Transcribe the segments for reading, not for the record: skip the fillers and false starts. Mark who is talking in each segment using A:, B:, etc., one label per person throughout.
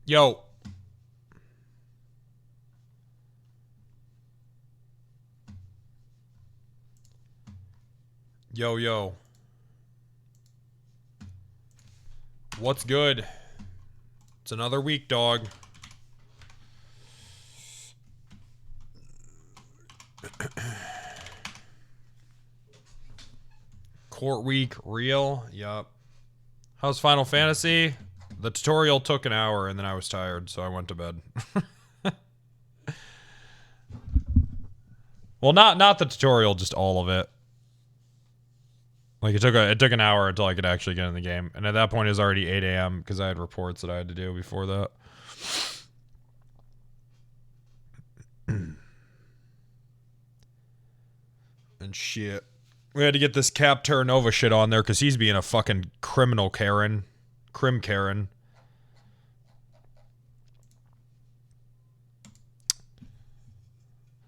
A: Yo. Yo, yo. What's good? It's another week, dog. Court week, real? Yup. How's Final Fantasy? The tutorial took an hour and then I was tired, so I went to bed. Well, not the tutorial, just all of it. Like it took an hour until I could actually get in the game, and at that point it was already 8 a.m. because I had reports that I had to do before that. And shit, we had to get this Cap Terranova shit on there because he's being a fucking criminal Karen, Crim Karen.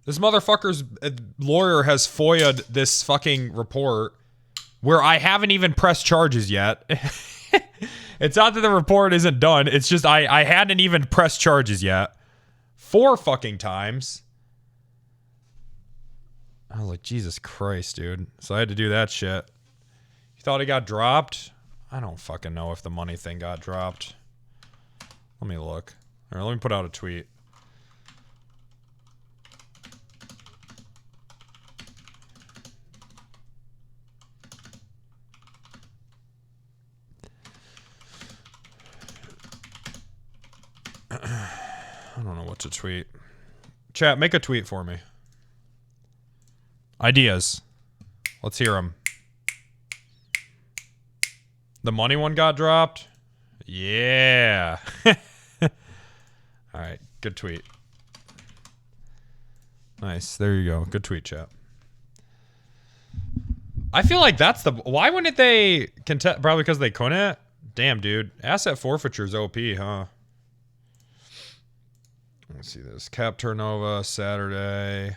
A: This motherfucker's lawyer has FOIA'd this fucking report where I haven't even pressed charges yet. It's not that the report isn't done. It's just I hadn't even pressed charges yet. 4 fucking times. I was like, Jesus Christ, dude. So I had to do that shit. You thought it got dropped? I don't fucking know if the money thing got dropped. Let me look. All right, let me put out a tweet. I don't know what to tweet. Chat, make a tweet for me. Ideas. Let's hear them. The money one got dropped? Yeah. Alright, good tweet. Nice, there you go. Good tweet, chat. I feel like that's the... Why wouldn't they contest? Probably because they couldn't? Damn, dude. Asset forfeiture's OP, huh? Let's see this. Cap Terranova, Saturday.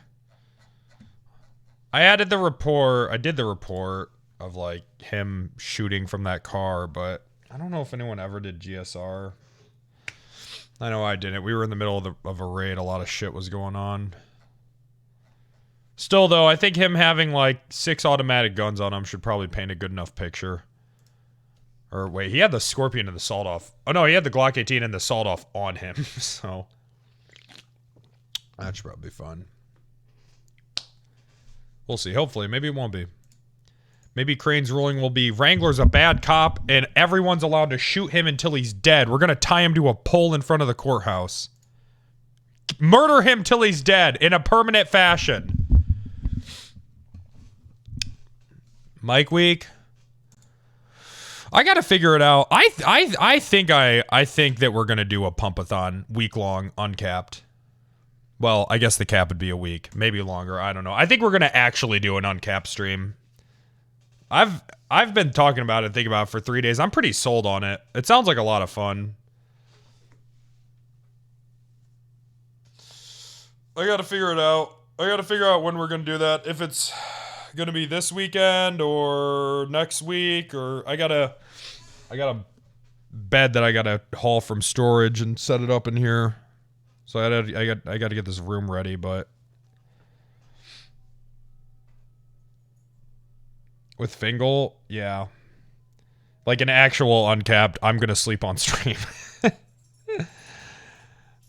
A: I added the report. I did the report of, like, him shooting from that car, but I don't know if anyone ever did GSR. I know I didn't. We were in the middle of a raid. A lot of shit was going on. Still, though, I think him having, like, 6 automatic guns on him should probably paint a good enough picture. Or, wait, he had the Scorpion and the Sawed-Off. Oh, no, he had the Glock 18 and the Sawed-Off on him, so... That should probably be fun. We'll see. Hopefully. Maybe it won't be. Maybe Crane's ruling will be Wrangler's a bad cop and everyone's allowed to shoot him until he's dead. We're going to tie him to a pole in front of the courthouse. Murder him till he's dead in a permanent fashion. Mike Week. I got to figure it out. I think that we're going to do a pump-a-thon week-long uncapped. Well, I guess the cap would be a week, maybe longer. I don't know. I think we're gonna actually do an uncapped stream. I've been talking about it, thinking about it for 3 days. I'm pretty sold on it. It sounds like a lot of fun. I gotta figure it out. I gotta figure out when we're gonna do that. If it's gonna be this weekend or next week, or I got a bed that I gotta haul from storage and set it up in here. So I got to get this room ready, but with Fingal, yeah, like an actual uncapped, I'm gonna sleep on stream.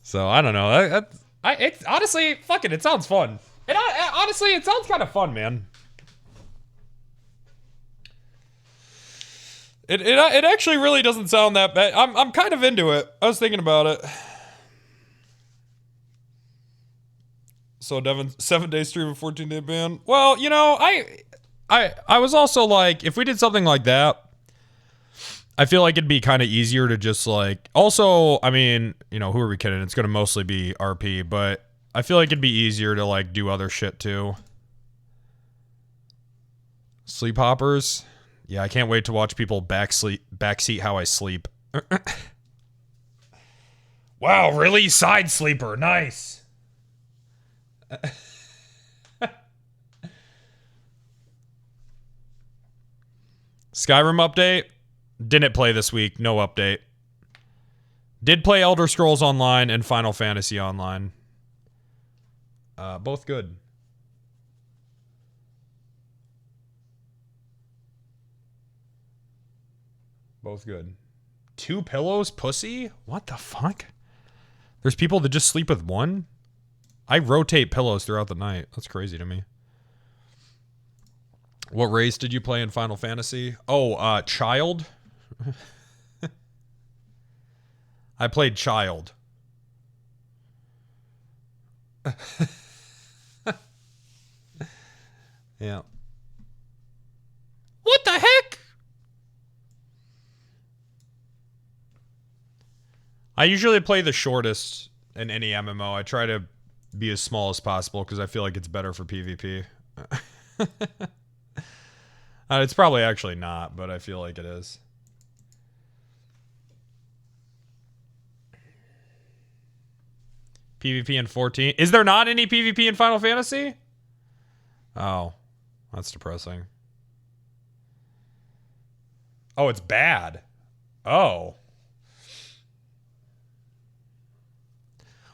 A: So I don't know. It's honestly, fuck it. It sounds fun. And honestly, it sounds kind of fun, man. It actually really doesn't sound that bad. I'm kind of into it. I was thinking about it. So Devin, 7-day stream and 14-day ban. Well, you know, I was also like, if we did something like that, I feel like it'd be kind of easier to just like, also, I mean, you know, who are we kidding? It's going to mostly be RP, but I feel like it'd be easier to like do other shit too. Sleep hoppers. Yeah, I can't wait to watch people backseat how I sleep. Wow, really? Side sleeper. Nice. Skyrim update. Didn't play this week. No update. Did play Elder Scrolls Online and Final Fantasy Online. Both good. Both good. 2 pillows, pussy? What the fuck? There's people that just sleep with one? I rotate pillows throughout the night. That's crazy to me. What race did you play in Final Fantasy? Oh, Child. I played Child. Yeah. What the heck? I usually play the shortest in any MMO. I try to be as small as possible because I feel like it's better for PvP. It's probably actually not, but I feel like it is. PvP in 14. Is there not any PvP in Final Fantasy? Oh, that's depressing. Oh, it's bad. Oh.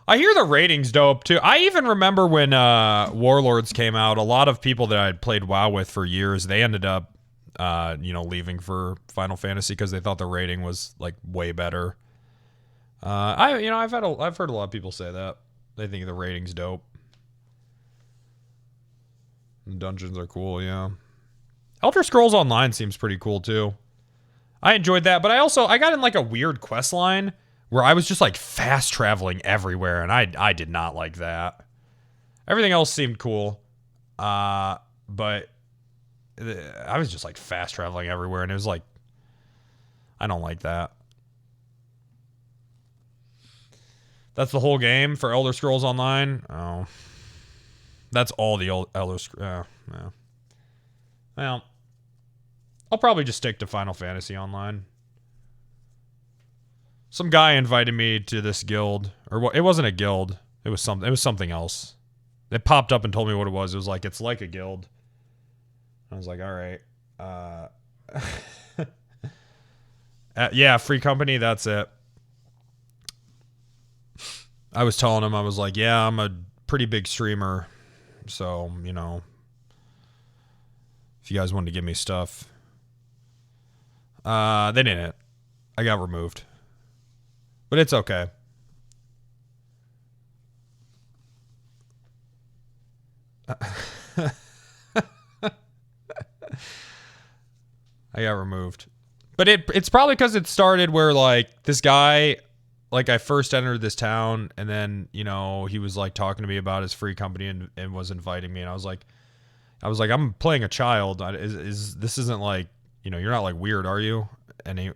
A: I hear the rating's dope, too. I even remember when Warlords came out, a lot of people that I'd played WoW with for years, they ended up, leaving for Final Fantasy because they thought the rating was, like, way better. I've heard a lot of people say that. They think the rating's dope. The dungeons are cool, yeah. Elder Scrolls Online seems pretty cool, too. I enjoyed that, but I got in, like, a weird quest line where I was just, like, fast traveling everywhere, and I did not like that. Everything else seemed cool, but I was just, like, fast traveling everywhere, and it was, like, I don't like that. That's the whole game for Elder Scrolls Online? Oh. That's all the old Elder Scrolls. Yeah. Well, I'll probably just stick to Final Fantasy Online. Some guy invited me to this guild, or what? It wasn't a guild. It was something else. It popped up and told me what it was. It was like, it's like a guild. I was like, all right. Yeah, free company. That's it. I was telling him, I was like, yeah, I'm a pretty big streamer. So, you know, if you guys wanted to give me stuff. They didn't. I got removed. But it's okay. I got removed. But it's probably because it started where, like, this guy, like, I first entered this town, and then, you know, he was, like, talking to me about his free company and was inviting me, and I was like, I'm playing a child. This isn't, like, you know, you're not, like, weird, are you? And he...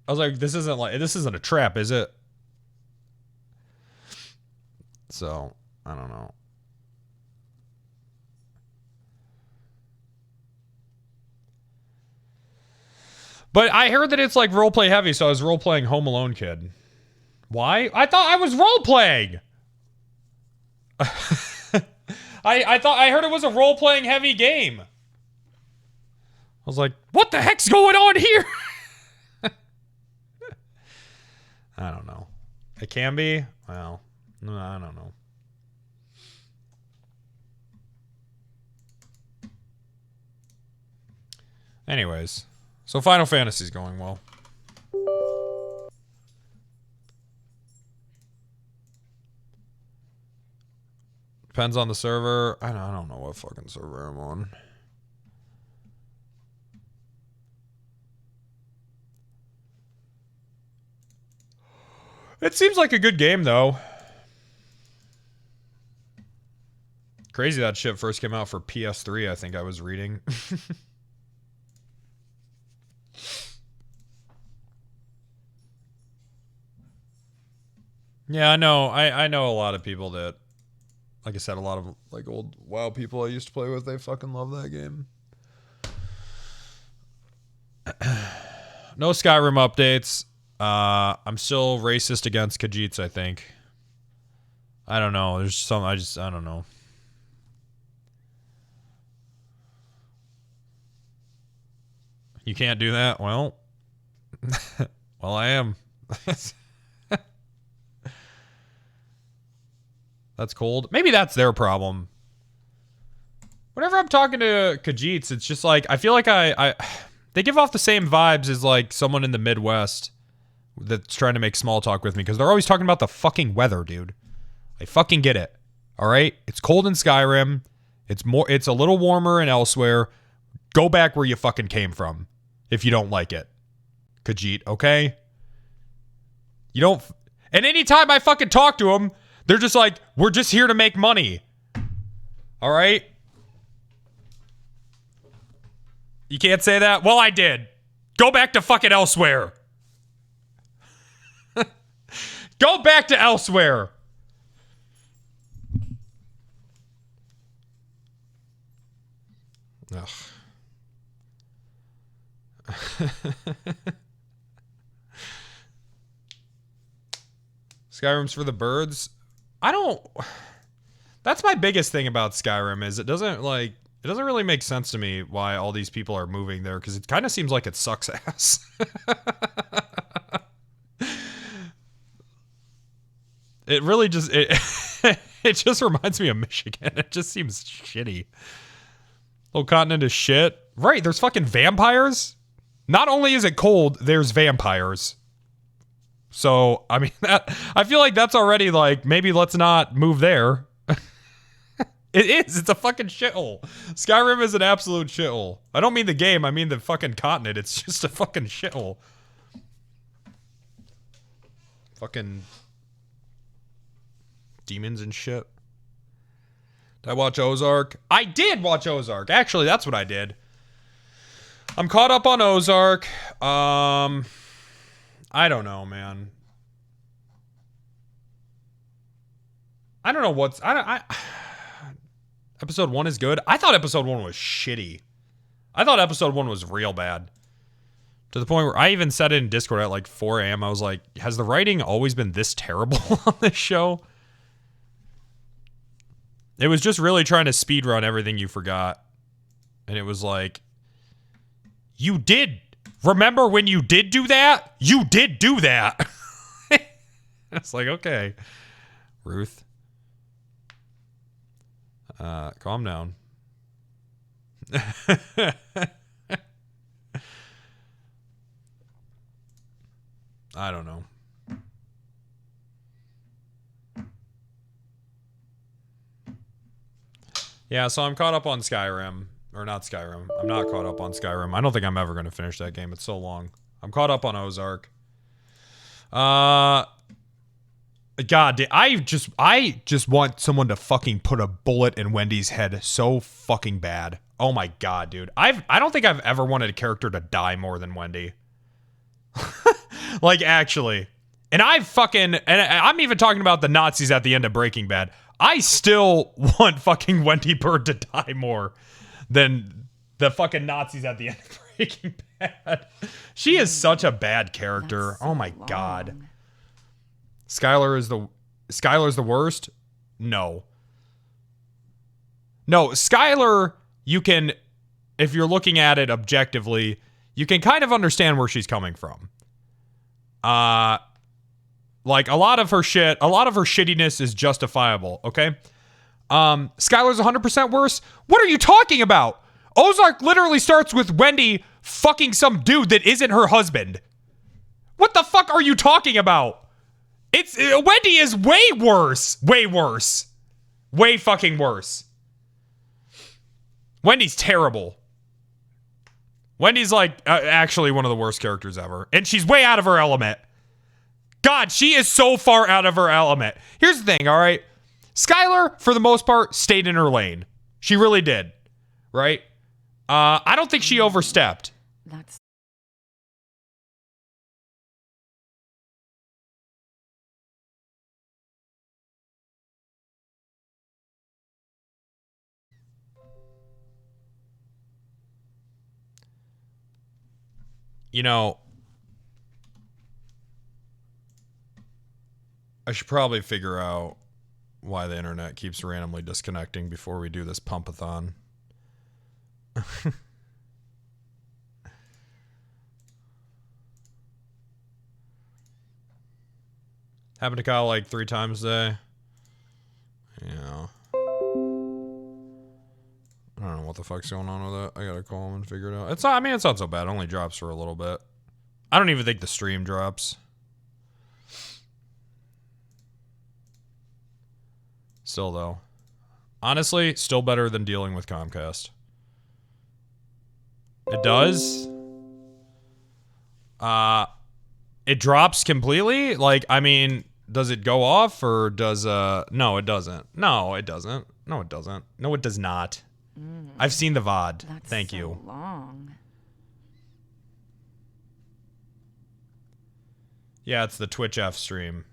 A: I was like, this isn't a trap, is it? So, I don't know. But I heard that it's like roleplay heavy, so I was roleplaying Home Alone Kid. Why? I thought I was roleplaying! I heard it was a role-playing heavy game. I was like, what the heck's going on here? I don't know. It can be. Well, I don't know. Anyways, so Final Fantasy's going well. Depends on the server. I don't know what fucking server I'm on. It seems like a good game, though. Crazy that shit first came out for PS3, I think I was reading. Yeah, I know. I know a lot of people that, like I said, a lot of, like, old WoW people I used to play with, they fucking love that game. No Skyrim updates. I'm still racist against Khajiits, I think. I don't know. There's some, I don't know. You can't do that? Well, Well, I am. That's cold. Maybe that's their problem. Whenever I'm talking to Khajiits, it's just like, I feel like they give off the same vibes as like someone in the Midwest that's trying to make small talk with me, because they're always talking about the fucking weather, dude. I fucking get it. All right? It's cold in Skyrim. It's a little warmer in elsewhere. Go back where you fucking came from if you don't like it. Khajiit, okay? You don't... And anytime I fucking talk to them, they're just like, we're just here to make money. All right? You can't say that? Well, I did. Go back to fucking elsewhere. Go back to elsewhere. Ugh. Skyrim's for the birds. That's my biggest thing about Skyrim is it doesn't really make sense to me why all these people are moving there, because it kind of seems like it sucks ass. It really just it just reminds me of Michigan. It just seems shitty. Whole continent is shit. Right, there's fucking vampires. Not only is it cold, there's vampires. So, I mean, I feel like that's already like, maybe let's not move there. It is. It's a fucking shithole. Skyrim is an absolute shithole. I don't mean the game. I mean the fucking continent. It's just a fucking shithole. Fucking demons and shit. Did I watch Ozark? I did watch Ozark. Actually, that's what I did. I'm caught up on Ozark. I don't know, man. I don't know what's... Episode 1 is good. I thought episode 1 was shitty. I thought episode 1 was real bad. To the point where I even said it in Discord at like 4 a.m. I was like, has the writing always been this terrible on this show? It was just really trying to speedrun everything you forgot. And it was like, you did. Remember when you did do that? You did do that. It's like, okay. Ruth. Calm down. I don't know. Yeah, so I'm caught up on Skyrim. Or not Skyrim. I'm not caught up on Skyrim. I don't think I'm ever going to finish that game. It's so long. I'm caught up on Ozark. God, I just want someone to fucking put a bullet in Wendy's head so fucking bad. Oh my god, dude. I don't think I've ever wanted a character to die more than Wendy. Like, actually. And I'm even talking about the Nazis at the end of Breaking Bad. I still want fucking Wendy Bird to die more than the fucking Nazis at the end of Breaking Bad. She is such a bad character. Oh my god. Skylar's the worst? No. No, Skylar, you can, if you're looking at it objectively, you can kind of understand where she's coming from. Like, a lot of her shittiness is justifiable, okay? Skylar's 100% worse? What are you talking about? Ozark literally starts with Wendy fucking some dude that isn't her husband. What the fuck are you talking about? Wendy is way worse. Way worse. Way fucking worse. Wendy's terrible. Wendy's like actually one of the worst characters ever. And she's way out of her element. God, she is so far out of her element. Here's the thing, all right? Skylar, for the most part, stayed in her lane. She really did. Right? I don't think she overstepped.
B: That's
A: You know, I should probably figure out why the internet keeps randomly disconnecting before we do this pumpathon. Happen to Kyle like 3 times a day. Yeah. I don't know what the fuck's going on with it. I gotta call him and figure it out. It's not, I mean, it's not so bad. It only drops for a little bit. I don't even think the stream drops. Still, though. Honestly, still better than dealing with Comcast. It does. It drops completely? Like, I mean, does it go off or does, no, it doesn't. No, it doesn't. No, it doesn't. No, it does not. I've seen the VOD. Thank you.
B: Long.
A: Yeah, it's the Twitch F stream.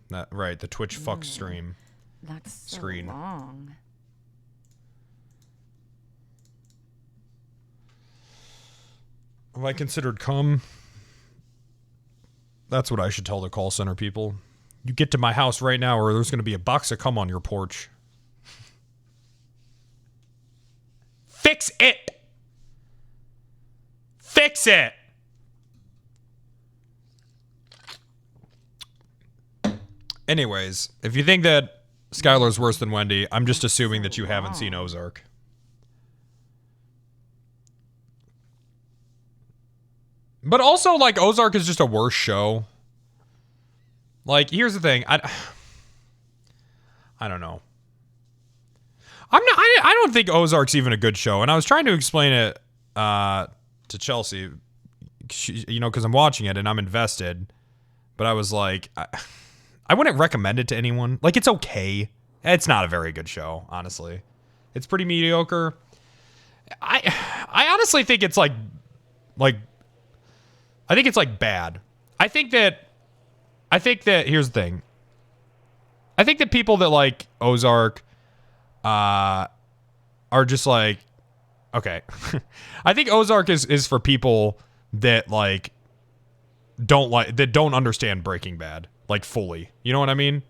A: That, right, the Twitch fuck stream.
B: That's so
A: Screen.
B: long.
A: Have I considered cum? That's what I should tell the call center people. You get to my house right now or there's going to be a box of cum on your porch. Fix it! Fix it! Anyways, if you think that Skylar's worse than Wendy, I'm just assuming that you haven't seen Ozark. But also, like, Ozark is just a worse show. Like, here's the thing. I don't know. I don't think Ozark's even a good show. And I was trying to explain it to Chelsea, you know, because I'm watching it and I'm invested. But I was like, I wouldn't recommend it to anyone. Like, it's okay. It's not a very good show, honestly. It's pretty mediocre. I honestly think it's like I think it's like bad. I think that here's the thing. I think that people that like Ozark are just like, okay. I think Ozark is for people that like don't understand Breaking Bad like fully. You know what I mean?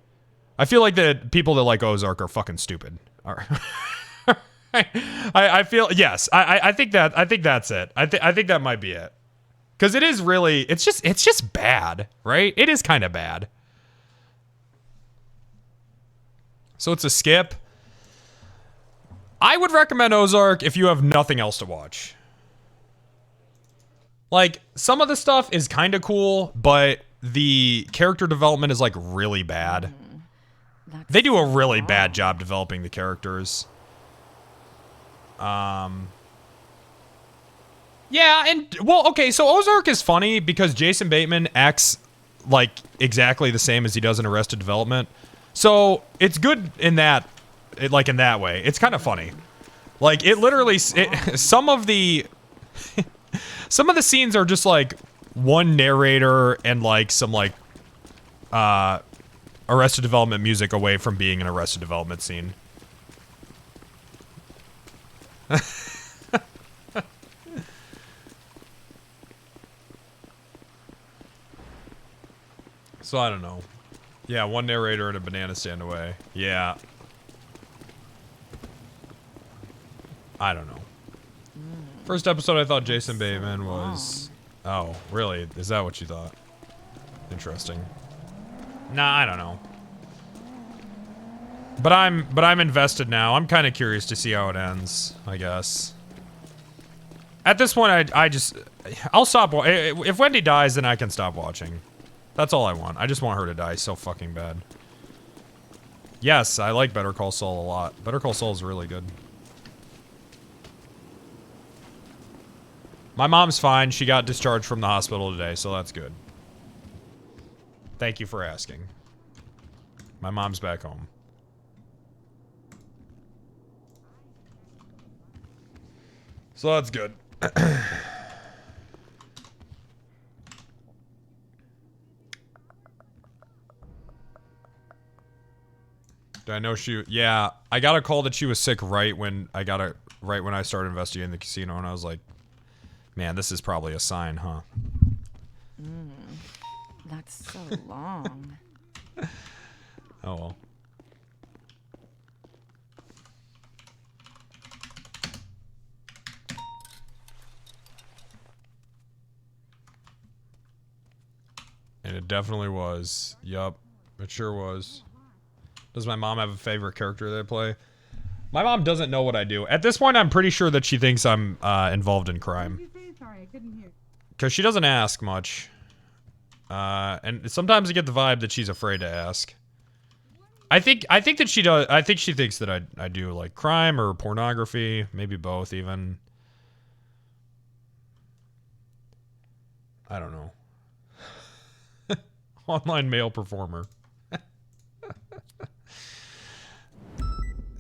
A: I feel like the people that like Ozark are fucking stupid. I feel, yes. I think that's it. I think that might be it. Because it is really, it's just bad, right? It is kind of bad. So it's a skip. I would recommend Ozark if you have nothing else to watch. Like, some of the stuff is kind of cool, but the character development is, like, really bad. They do a really bad job developing the characters. Yeah, and, well, okay, so Ozark is funny because Jason Bateman acts, like, exactly the same as he does in Arrested Development. So, it's good in that, like, in that way. It's kind of funny. Like, it literally, some of the scenes are just, like, one narrator and, like, some, like, Arrested Development music away from being an Arrested Development scene. So I don't know. Yeah, one narrator and a banana stand away. Yeah. I don't know. First episode I thought Jason Bateman was... Oh, really? Is that what you thought? Interesting. Nah, I don't know. But I'm invested now. I'm kind of curious to see how it ends, I guess. At this point, I'll stop. If Wendy dies, then I can stop watching. That's all I want. I just want her to die so fucking bad. Yes, I like Better Call Saul a lot. Better Call Saul is really good. My mom's fine. She got discharged from the hospital today, so that's good. Thank you for asking. My mom's back home. So that's good. I know she, yeah, I got a call that she was sick right when I started investigating the casino, and I was like, man, this is probably a sign, huh?
B: That's so long.
A: Oh well. And it definitely was. Yup. It sure was. Does my mom have a favorite character that I play? My mom doesn't know what I do. At this point, I'm pretty sure that she thinks I'm involved in crime.
C: Sorry, I couldn't hear.
A: Because she doesn't ask much. And sometimes I get the vibe that she's afraid to ask. I think that she does. I think she thinks that I do like crime or pornography, maybe both even. I don't know. Online male performer.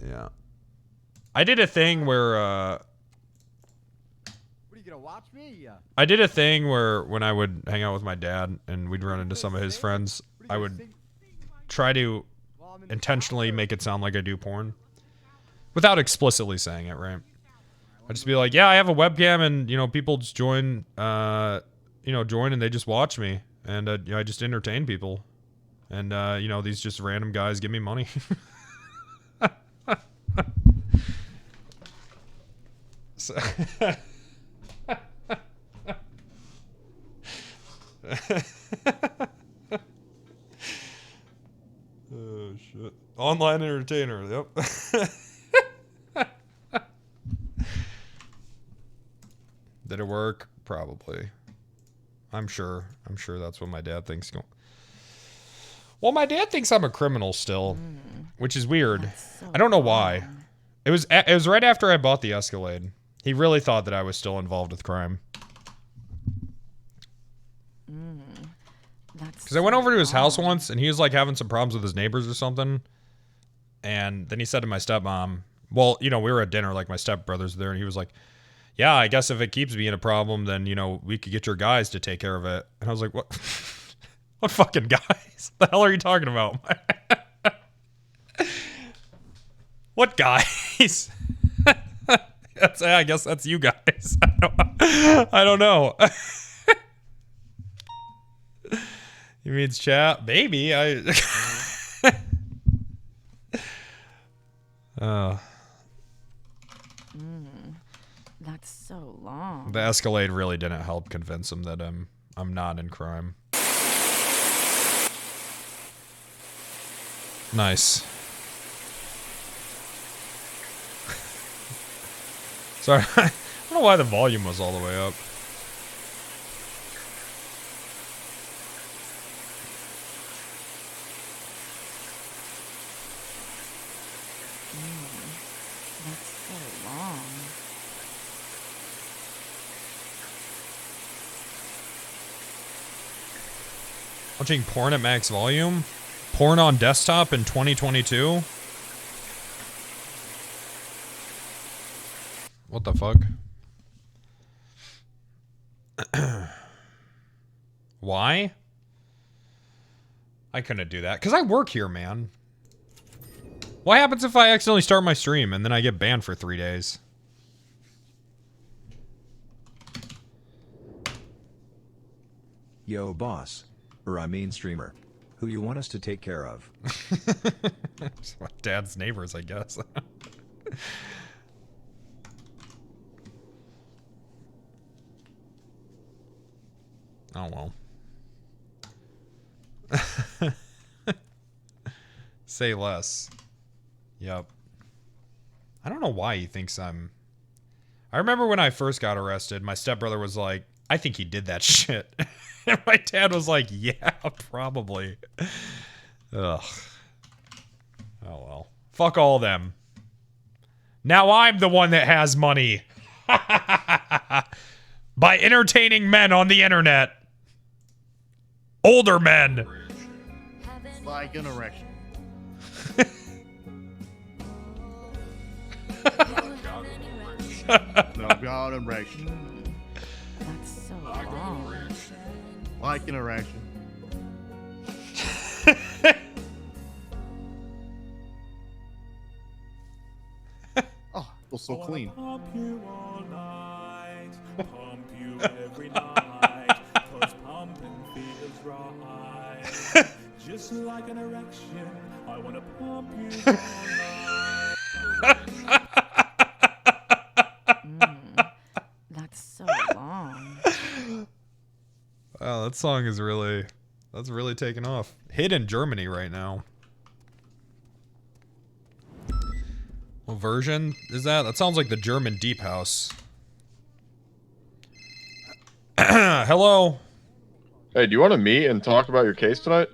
A: Yeah. I did a thing where
D: What are you gonna watch me?
A: I did a thing where when I would hang out with my dad and we'd run into some of his friends, I would try to intentionally make it sound like I do porn. Without explicitly saying it, right? I'd just be like, yeah, I have a webcam and, you know, people just join, join and they just watch me. And, I just entertain people. And, these just random guys give me money. So oh shit. Online entertainer, yep. Did it work? Probably. I'm sure that's what my dad thinks. Well, my dad thinks I'm a criminal still, which is weird.
B: So
A: I don't know why.
B: wrong.
A: It was right after I bought the Escalade. He really thought that I was still involved with crime. Because I went over to his house once, and he was, like, having some problems with his neighbors or something. And then he said to my stepmom, well, we were at dinner, like, my stepbrother's there, and he was like, yeah, I guess if it keeps being a problem, then, we could get your guys to take care of it. And I was like, what? What fucking guys? What the hell are you talking about? What guys? I guess that's you guys. I don't know. You mean chat? Maybe.
B: That's so long.
A: The Escalade really didn't help convince him that I'm not in crime. Nice. Sorry, I don't know why the volume was all the way up.
B: That's so long.
A: Watching porn at max volume? Porn on desktop in 2022? What the fuck? Why? I couldn't do that. Because I work here, man. What happens if I accidentally start my stream and then I get banned for 3 days?
E: Yo, boss. Or I mean streamer. Who you want us to take care of?
A: It's my dad's neighbors, I guess. Oh, well. Say less. Yep. I don't know why he thinks I'm... I remember when I first got arrested, my stepbrother was like, I think he did that shit. And my dad was like, yeah, probably. Ugh. Oh, well. Fuck all them. Now I'm the one that has money. By entertaining men on the internet. Older men.
F: Like an erection. No, God, erection.
B: That's so long.
F: Like an erection. Oh, feels so clean.
G: Pump you all night, pump you every night, 'cause pumping feels right. Just like an erection, I wanna pump you all night.
B: That's so long.
A: Oh, that song is really... That's really taking off. Hit in Germany right now. What version is that? That sounds like the German Deep House. Hello.
C: Hey, do you want to meet and talk about your case tonight?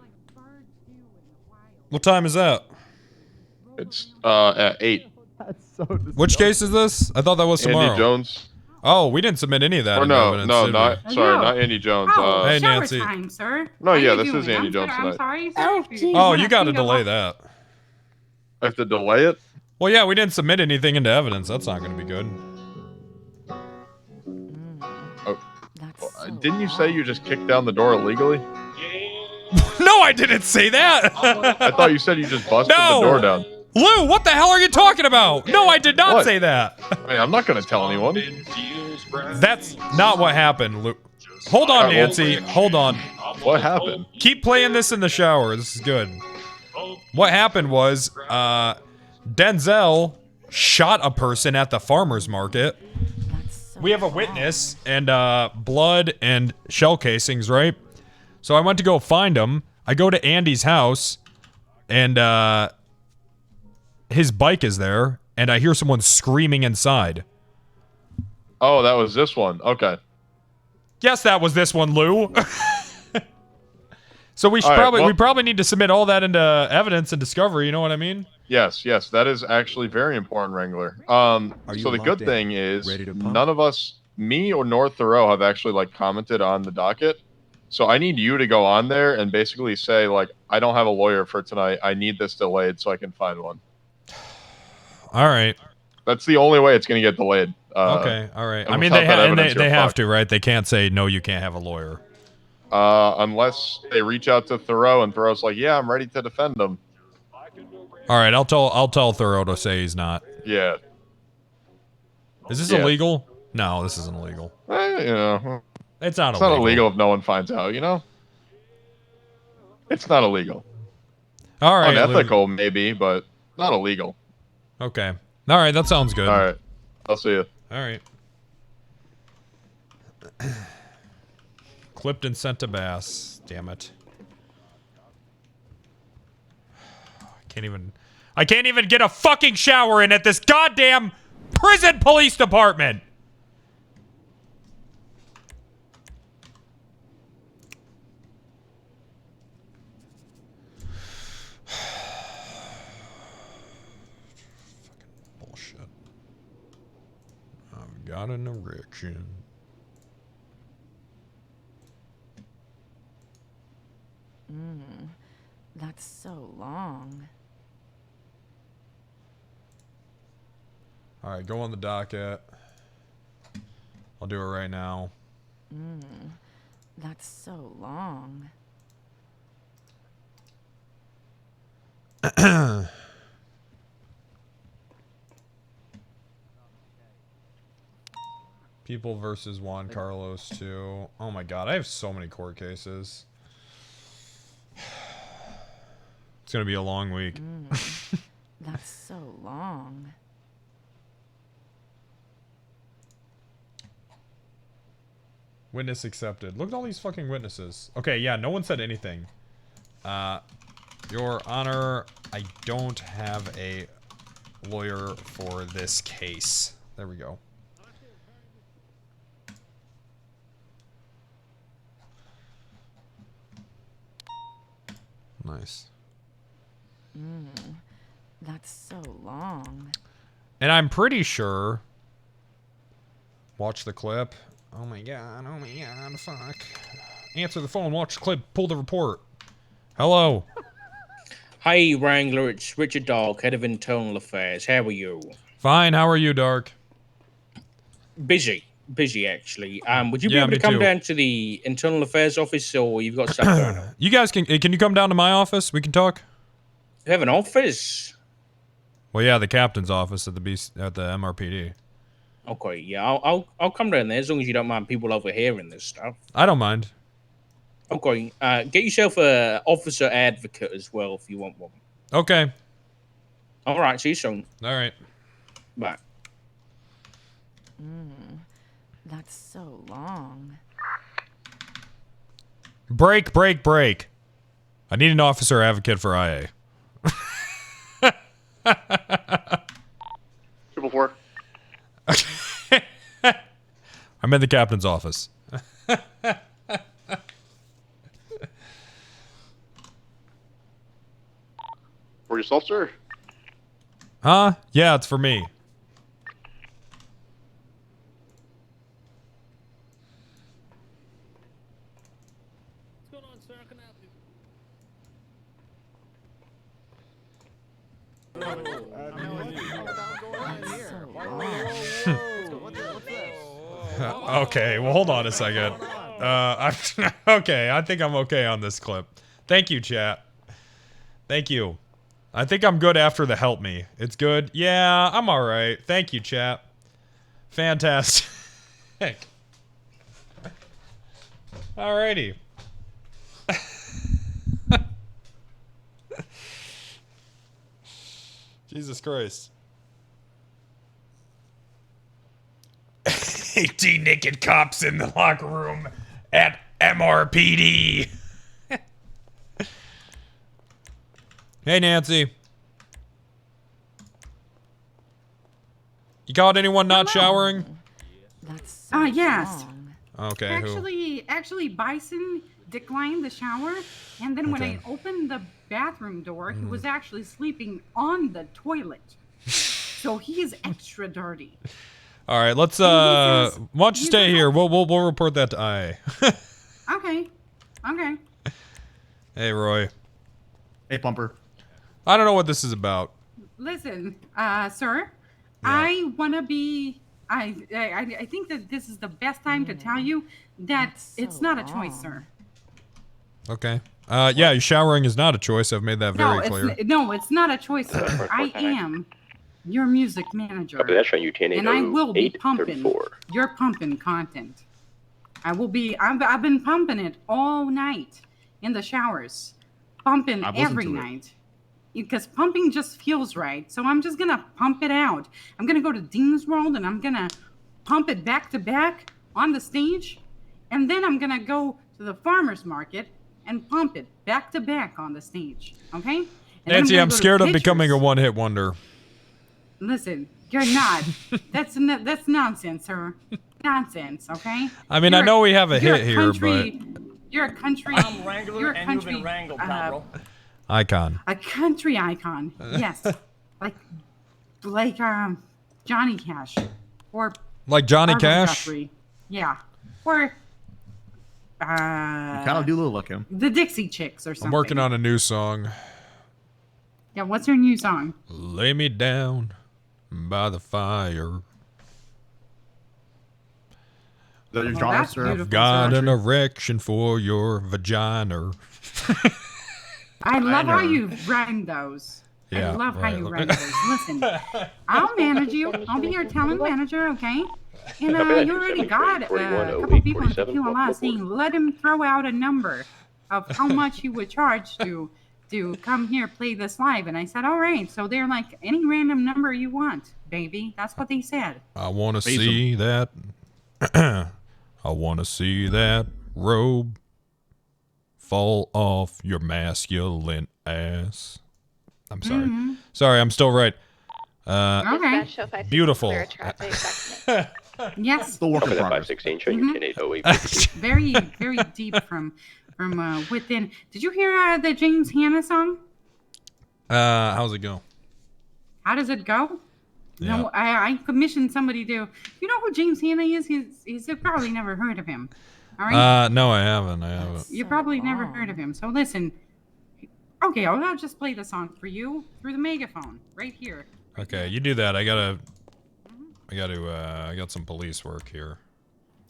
A: What time is that?
C: It's at 8.
D: That's so
A: Which case is this? I thought that was tomorrow.
C: Andy Jones.
A: Oh, we didn't submit any of that.
C: Or
A: into
C: no,
A: evidence,
C: no,
A: did
C: not
A: we?
C: sorry,
H: No.
C: not Andy Jones.
H: Oh,
A: Hey,
H: shower
A: Nancy.
H: time, sir.
C: No,
H: How
C: yeah,
H: you
C: this is
H: doing?
C: Andy
H: I'm
C: Jones
H: I'm
C: tonight.
H: sorry, sir.
B: Oh,
H: If you
B: geez.
A: Oh,
H: wanna
A: you got to
H: finger
A: delay
H: off-
A: that.
C: I have to delay it.
A: Well, yeah, we didn't submit anything into evidence. That's not going to be good.
C: Oh,
B: That's so
C: didn't you say you
B: long.
C: just kicked down the door illegally?
A: No, I didn't say that.
C: I thought you said you just busted
A: No.
C: the door down.
A: Lou, what the hell are you talking about? No, I did not
C: What?
A: say that.
C: I mean, I'm not going to tell anyone.
A: That's not what happened, Lou. Hold on, Nancy. Hold on.
C: What happened?
A: Keep playing this in the shower. This is good. What happened was, Denzel shot a person at the farmer's market.
B: That's so
A: We have a
B: long.
A: witness and blood and shell casings, right? So I went to go find him. I go to Andy's house, and his bike is there, and I hear someone screaming inside.
C: Oh, that was this one. Okay.
A: Yes, that was this one, Lou. So we should
C: All right,
A: we
C: well-
A: probably need to submit all that into evidence and discovery. You know what I mean?
C: Yes, that is actually very important, Wrangler.
E: you
C: So the good
E: locked in?
C: thing is
E: Ready to pump?
C: none of us, me or North Thoreau, have actually like commented on the docket. So I need you to go on there and basically say like, I don't have a lawyer for tonight. I need this delayed so I can find one.
A: All right.
C: That's the only way it's going to get delayed.
A: Okay. All right.
C: and
A: I mean,
C: without
A: they
C: that
A: and
C: evidence,
A: they
C: you're
A: have
C: fucked.
A: to, right? They can't say no. You can't have a lawyer.
C: Unless they reach out to Thoreau and Thoreau's like, yeah, I'm ready to defend them.
A: All right. I'll tell Thoreau to say he's not.
C: Yeah.
A: Is this
C: Yeah.
A: illegal? No, this isn't illegal.
C: You know,
A: It's not
C: it's
A: illegal.
C: not illegal if no one finds out, you know? It's not illegal.
A: All right. Lou.
C: Unethical, maybe, but not illegal.
A: Okay. All right. That sounds good.
C: All right. I'll see you.
A: All right. Clipped and sent to Bass. Damn it. I can't even get a fucking shower in at this goddamn prison police department. Fucking bullshit. I've got an erection.
B: That's so long.
A: All right, go on the docket. I'll do it right now.
B: That's so long.
A: People versus Juan Carlos 2. Oh my god, I have so many court cases. It's gonna be a long week.
B: That's so long.
A: Witness accepted. Look at all these fucking witnesses. Okay, yeah, no one said anything. Your Honor, I don't have a lawyer for this case. There we go. Nice.
B: That's so long.
A: And I'm pretty sure... Watch the clip. Oh my god, fuck. Answer the phone, watch the clip, pull the report. Hello.
I: Hi, Wrangler. It's Richard Dark, head of internal affairs. How are you?
A: Fine, how are you, Dark?
I: Busy, actually. Would you be
A: Yeah,
I: able to
A: me
I: come
A: too.
I: down to the internal affairs office, or you've got stuff going on?
A: You guys can you come down to my office? We can talk?
I: You have an office?
A: Well, yeah, the captain's office at the MRPD.
I: Okay, yeah, I'll come down there as long as you don't mind people overhearing this stuff.
A: I don't mind.
I: Okay, get yourself a officer advocate as well if you want one.
A: Okay.
I: All right, see you soon.
A: All right.
I: Bye.
B: That's so long.
A: Break, break, break. I need an officer advocate for IA.
C: 444.
A: I'm in the captain's office.
C: For yourself, sir?
A: Huh? Yeah, it's for me.
I: What's going on, sir? Can I help you?
A: Okay, well, hold on a second. Okay, I think I'm okay on this clip. Thank you, chat. Thank you. I think I'm good after the help me. It's good? Yeah, I'm alright. Thank you, chat. Fantastic. Alrighty. Jesus Christ. 18 naked cops in the locker room at MRPD. Hey, Nancy. You caught anyone not showering?
B: That's so
H: yes.
B: long.
A: Okay, who?
H: Actually, Bison declined the shower, and then when I opened the bathroom door, he was actually sleeping on the toilet. So he is extra dirty.
A: All right, let's why don't you stay here? We'll report that to IA.
H: Okay. Okay.
A: Hey, Roy.
F: Hey, Pumper.
A: I don't know what this is about.
H: Listen, sir, I want to be. I think that this is the best time to tell you that it's not a choice, sir.
A: Okay. Yeah, showering is not a choice. I've made that very clear.
H: No, it's not a choice, sir. I am your music manager, and I will be pumping your pumping content. I will be. I've been pumping it all night in the showers, pumping every night. Because pumping just feels right. So I'm just going to pump it out. I'm going to go to Dean's World and I'm going to pump it back to back on the stage. And then I'm going to go to the farmer's market and pump it back to back on the stage. Okay? And
A: Nancy, I'm scared of becoming a one-hit wonder.
H: Listen, you're not. That's nonsense, sir. Nonsense, okay?
A: I mean, I know we have a hit here, but...
H: You're a country...
J: I'm Wrangler, and you've been wrangled, pal.
A: Icon.
H: A country icon, yes, like Johnny Cash, or
A: like Johnny Cash.
H: Guthrie. Yeah, or
F: You kind of do look like him.
H: The Dixie Chicks or something.
A: I'm working on a new song.
H: Yeah, what's your new song?
A: Lay me down by the fire.
F: Is that your genre, sir?
A: I've got an erection for your vagina.
H: I love how you rhyme those.
A: Yeah,
H: I love how you rhyme those. Listen, I'll manage you. I'll be your talent manager, okay? And you already got a couple people in Tequila saying, let him throw out a number of how much he would charge to come here play this live. And I said, all right. So they're like, any random number you want, baby. That's what they said.
A: I want to see that. I want to see that robe fall off your masculine ass. I'm sorry. Sorry, I'm still right.
H: Okay.
A: Beautiful.
H: Yes.
F: Still working in progress.
H: Very, very deep from within. Did you hear the James Hanna song?
A: How's it go?
H: How does it go?
A: Yeah.
H: No, I commissioned somebody to. You know who James Hanna is? He's probably never heard of him. All right.
A: No, I haven't.
H: You probably never heard of him. So listen. Okay, I'll just play the song for you through the megaphone right here.
A: Okay, you do that. I got some police work here.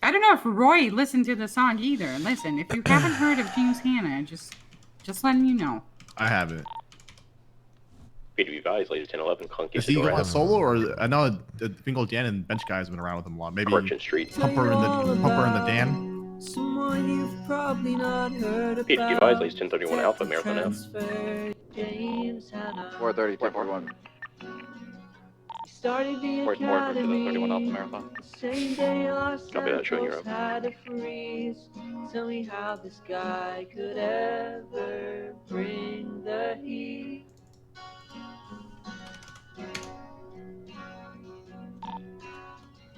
H: I don't know if Roy listened to the song either. Listen, if you haven't heard of James Hanna, just letting you know.
F: I haven't.
K: Be advised, ladies 1011, Clunky.
F: Is he a solo, or I know the Fingal Dan and Bench guys have been around with him a lot. Maybe
K: Merchant Street.
F: Pumper and the Dan.
L: Someone you've probably not heard
K: Be advised, ladies 1031 Alpha Marathon F.
L: 430,
C: 431.
L: Started the
K: Where's Morgan for the
L: academy.
K: 31 Alpha Marathon?
L: Same day Los
K: Copy that, showing
L: Santos
K: you're up.
L: had to freeze. Tell me how this guy could ever bring the heat.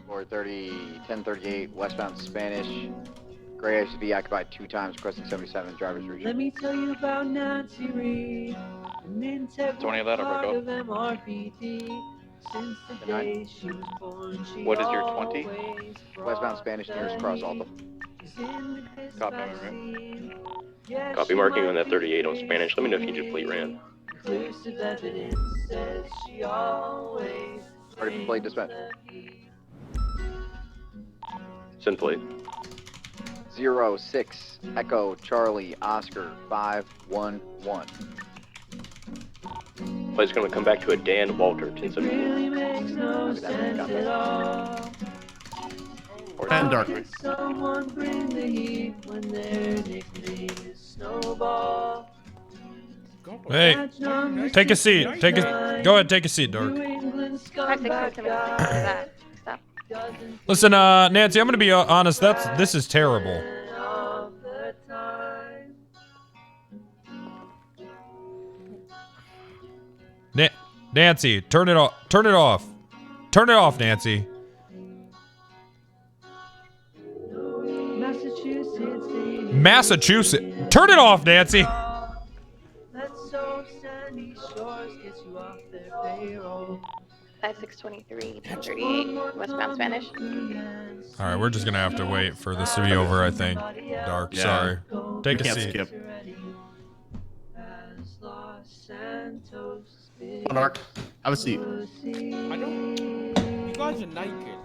D: Or 1038 westbound Spanish. Gray SUV occupied 2 times, crossing 77, driver's region.
L: Let me tell you about Nancy Reed, an integral
K: 20 of that,
L: part
K: I'll
L: of MRPD. Since the day she was born, she
K: What is your 20?
L: always
D: Westbound Spanish, nearest cross, Alta.
K: Copy. Copy marking on that 38 on Spanish. Let me know if you just fleet ran.
L: Conclusive evidence says she always
D: Already been played dispatch.
K: Send plate.
D: 06 Echo Charlie Oscar 511.
K: Plate's going to come back to a Dan Walter 1070.
L: really makes no sense at all.
F: And dark.
L: Can someone bring the heat when their nickname is Snowball?
A: Hey, take a seat. Go ahead, take a seat, Dark. Listen, Nancy, I'm gonna be honest. This is terrible. Nancy, turn it off. Turn it off. Turn it off, Nancy. Massachusetts. Turn it off, Nancy.
L: Let's hope Sandy Shores gets you off their payroll.
M: 5623, 1038, westbound Spanish.
A: All right, we're just gonna have to wait for this to be over, I think. Dark,
F: Yeah.
A: sorry. Take a
F: Can't
A: seat.
F: skip. Dark, have a seat.
I: I don't. You guys are naked.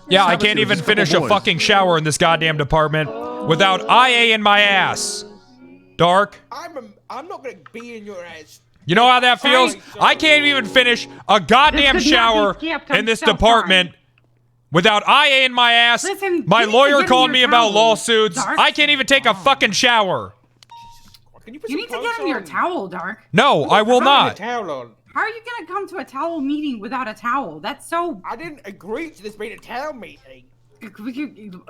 A: Yeah, I can't even finish a fucking shower in this goddamn department without IA in my ass. Dark.
I: I'm not gonna be in your ass.
A: You know how that feels? I can't even finish a goddamn shower in this department without IA in my ass.
H: Listen,
A: My
H: you need to
A: lawyer
H: get
A: called
H: in
A: me
H: your
A: about
H: towel,
A: lawsuits.
H: Dark.
A: I can't even take a fucking shower.
I: Can you
H: You need to get in your towel, Dark.
A: No, I will not.
I: Towel on.
H: How are you gonna come to a towel meeting without a towel? That's so.
I: I didn't agree to this being a towel meeting.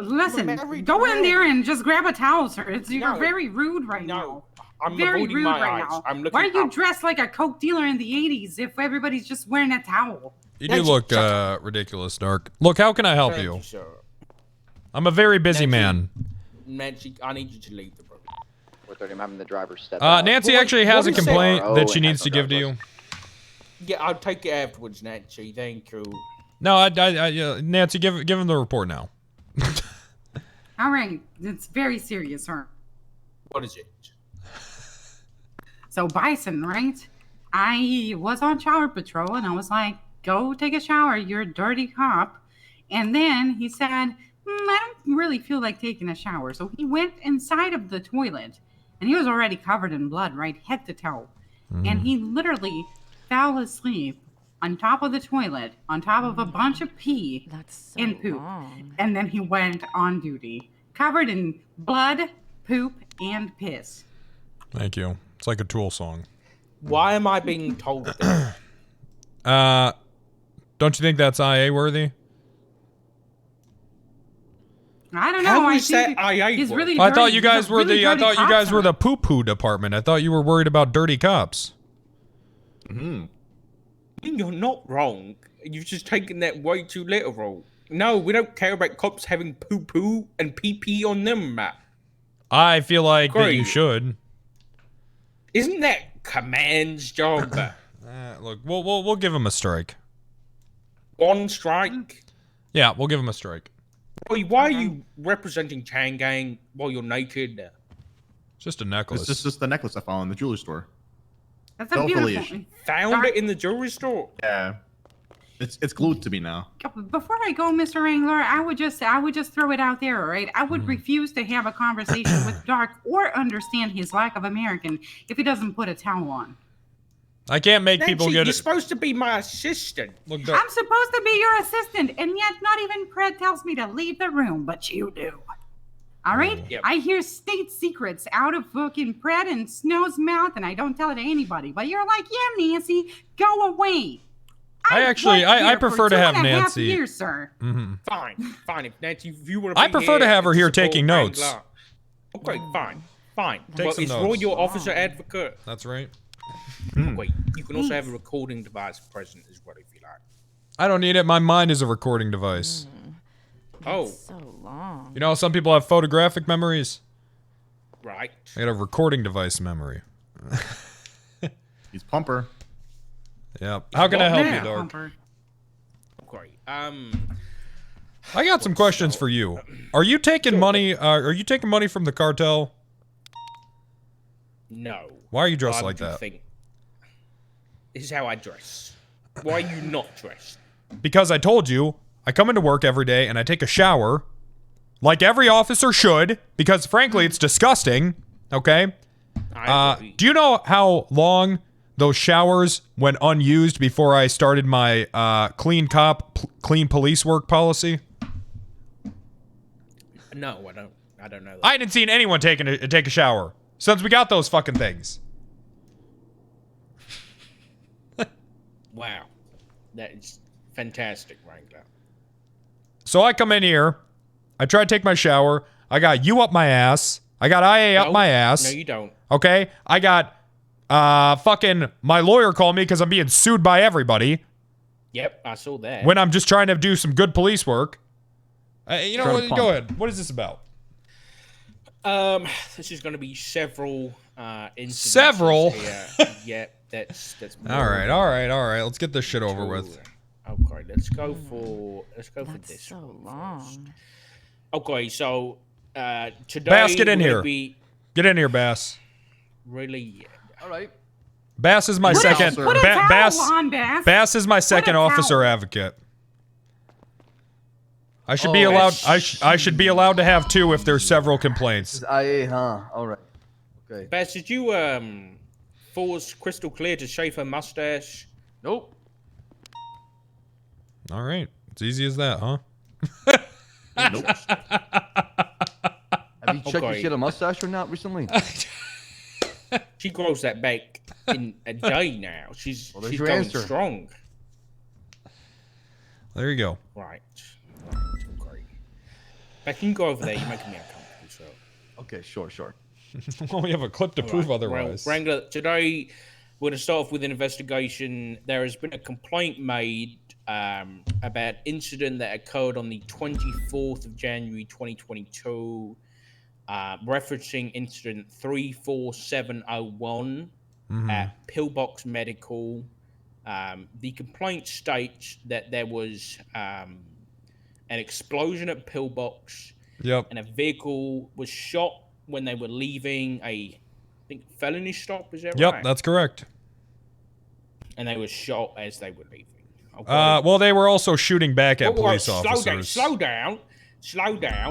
H: Listen,
I: married
H: go in
I: man.
H: there and just grab a towel, sir. You're
I: No.
H: very rude right now.
I: No, I'm
H: Very
I: avoiding
H: rude
I: my
H: right
I: eyes.
H: now.
I: I'm looking
H: Why are you
I: up.
H: dressed like a coke dealer in the 80s if everybody's just wearing a towel?
A: You do look ridiculous, Dark. Look, how can I help
I: Thank
A: you?
I: sir.
A: I'm a very busy man.
I: Nancy, I need you to leave the room.
D: 430, I'm having the driver step out.
A: Nancy
I: What-
A: actually has a
I: what is
A: complaint
D: it?
A: that she
D: Oh,
A: needs to
D: and
A: give to you.
I: Yeah, I'll take it afterwards, Nancy. Thank you.
A: No, Nancy, give him the report now.
H: All right, it's very serious, sir.
I: What is it?
H: So Bison, right? I was on shower patrol and I was like, go take a shower, you're a dirty cop. And then he said, I don't really feel like taking a shower. So he went inside of the toilet and he was already covered in blood, right? Head to toe. And he literally fell asleep on top of the toilet, on top of a bunch of pee and poop. And then he went on duty, covered in blood, poop, and piss.
A: Thank you. It's like a Tool song.
I: Why am I being told this?
A: Don't you think that's IA worthy?
H: I don't know.
I: How
H: I
I: is
H: think
I: that IA
H: he's
I: work?
H: really
A: I thought
H: dirty.
A: you guys
H: He's a
A: were
H: really
A: the. I
H: dirty
A: thought you
H: cop,
A: guys were
H: sir.
A: the poo-poo department. I thought you were worried about dirty cops.
I: You're not wrong. You've just taken that way too literal. No, we don't care about cops having poo-poo and pee-pee on them, Matt.
A: I feel like that you
I: Great.
A: should.
I: Isn't that Command's job?
A: Look, we'll give him a strike.
I: On strike?
A: Yeah, we'll give him a strike.
I: Why are you representing Chang Gang while you're naked?
A: Just a necklace.
F: It's just the necklace I found in the jewelry store.
H: That's
F: No
H: a beautiful.
F: affiliation.
I: Found it in the jewelry store?
F: Yeah. It's glued to me now.
H: Before I go, Mr. Wrangler, I would just throw it out there, all right? I would refuse to have a conversation with Dark or understand his lack of American if he doesn't put a towel on.
A: I can't make
I: Nancy,
A: people get
I: you're
A: it.
I: supposed to be my assistant.
A: Look,
H: I'm supposed to be your assistant, and yet not even Pred tells me to leave the room, but you do. All right?
I: Yep.
H: I hear state secrets out of fucking Pred and Snow's mouth, and I don't tell it to anybody. But you're like, yeah, Nancy, go away.
A: I prefer to have Nancy.
H: Years, sir.
I: Fine. If Nancy, if you want to,
A: I prefer to have her here taking notes.
I: Okay, fine.
A: Take
I: But
A: some
I: is
A: notes.
I: Roy your officer advocate?
A: That's right.
I: Wait, you can also have a recording device present as well if you like.
A: I don't need it. My mind is a recording device.
B: So long.
A: You know, some people have photographic memories.
I: Right.
A: I got a recording device memory.
F: He's Pumper.
A: Yeah. How can I help you, Dark?
H: Pumper.
I: Okay.
A: I got some questions for you. Are you taking money? Are you taking money from the cartel?
I: No.
A: Why are you dressed like that?
I: This is how I dress. Why are you not dressed?
A: Because I told you, I come into work every day and I take a shower, like every officer should, because frankly, it's disgusting. Okay. Do you know how long those showers went unused before I started my clean cop, clean police work policy?
I: No, I don't know that.
A: I hadn't seen anyone take a shower since we got those fucking things.
I: Wow. That is fantastic, Wrangler.
A: So I come in here, I try to take my shower, I got you up my ass, I got IA up my ass.
I: No, you don't.
A: Okay? I got fucking my lawyer called me because I'm being sued by everybody.
I: Yep, I saw that.
A: When I'm just trying to do some good police work. You know what? Go ahead. What is this about?
I: This is going to be several incidents.
A: Several?
I: Yeah, that's
A: all right. Let's get this shit over with.
I: Okay, let's go for this.
B: So long.
I: Okay, so today
A: Bass, get in here. Get in here, Bass.
I: Really?
L: All right.
A: Bass is my second. Bass is my second officer advocate. I should be allowed. I should be allowed to have two if there's several complaints.
L: IA, huh? All right. Okay.
I: Bass, did you force Crystal Clear to shave her mustache?
L: Nope.
A: All right, it's easy as that, huh?
L: Nope. Have you checked if she had a mustache or not recently?
I: She grows that back in a day now. She's going strong.
A: There you go.
I: Right. Great. Back, you can go over there. You're making me uncomfortable, so.
L: Okay, sure.
A: Well, we have a clip to prove otherwise.
I: Well, Wrangler, today we're going to start off with an investigation. There has been a complaint made about incident that occurred on the 24th of January 2022, referencing incident 34701 at Pillbox Medical. The complaint states that there was an explosion at Pillbox.
A: Yep.
I: And a vehicle was shot when they were leaving I think, felony stop. Is that right?
A: Yep, that's correct.
I: And they were shot as they were leaving. Okay.
A: Well, they were also shooting back at police officers.
I: Slow down.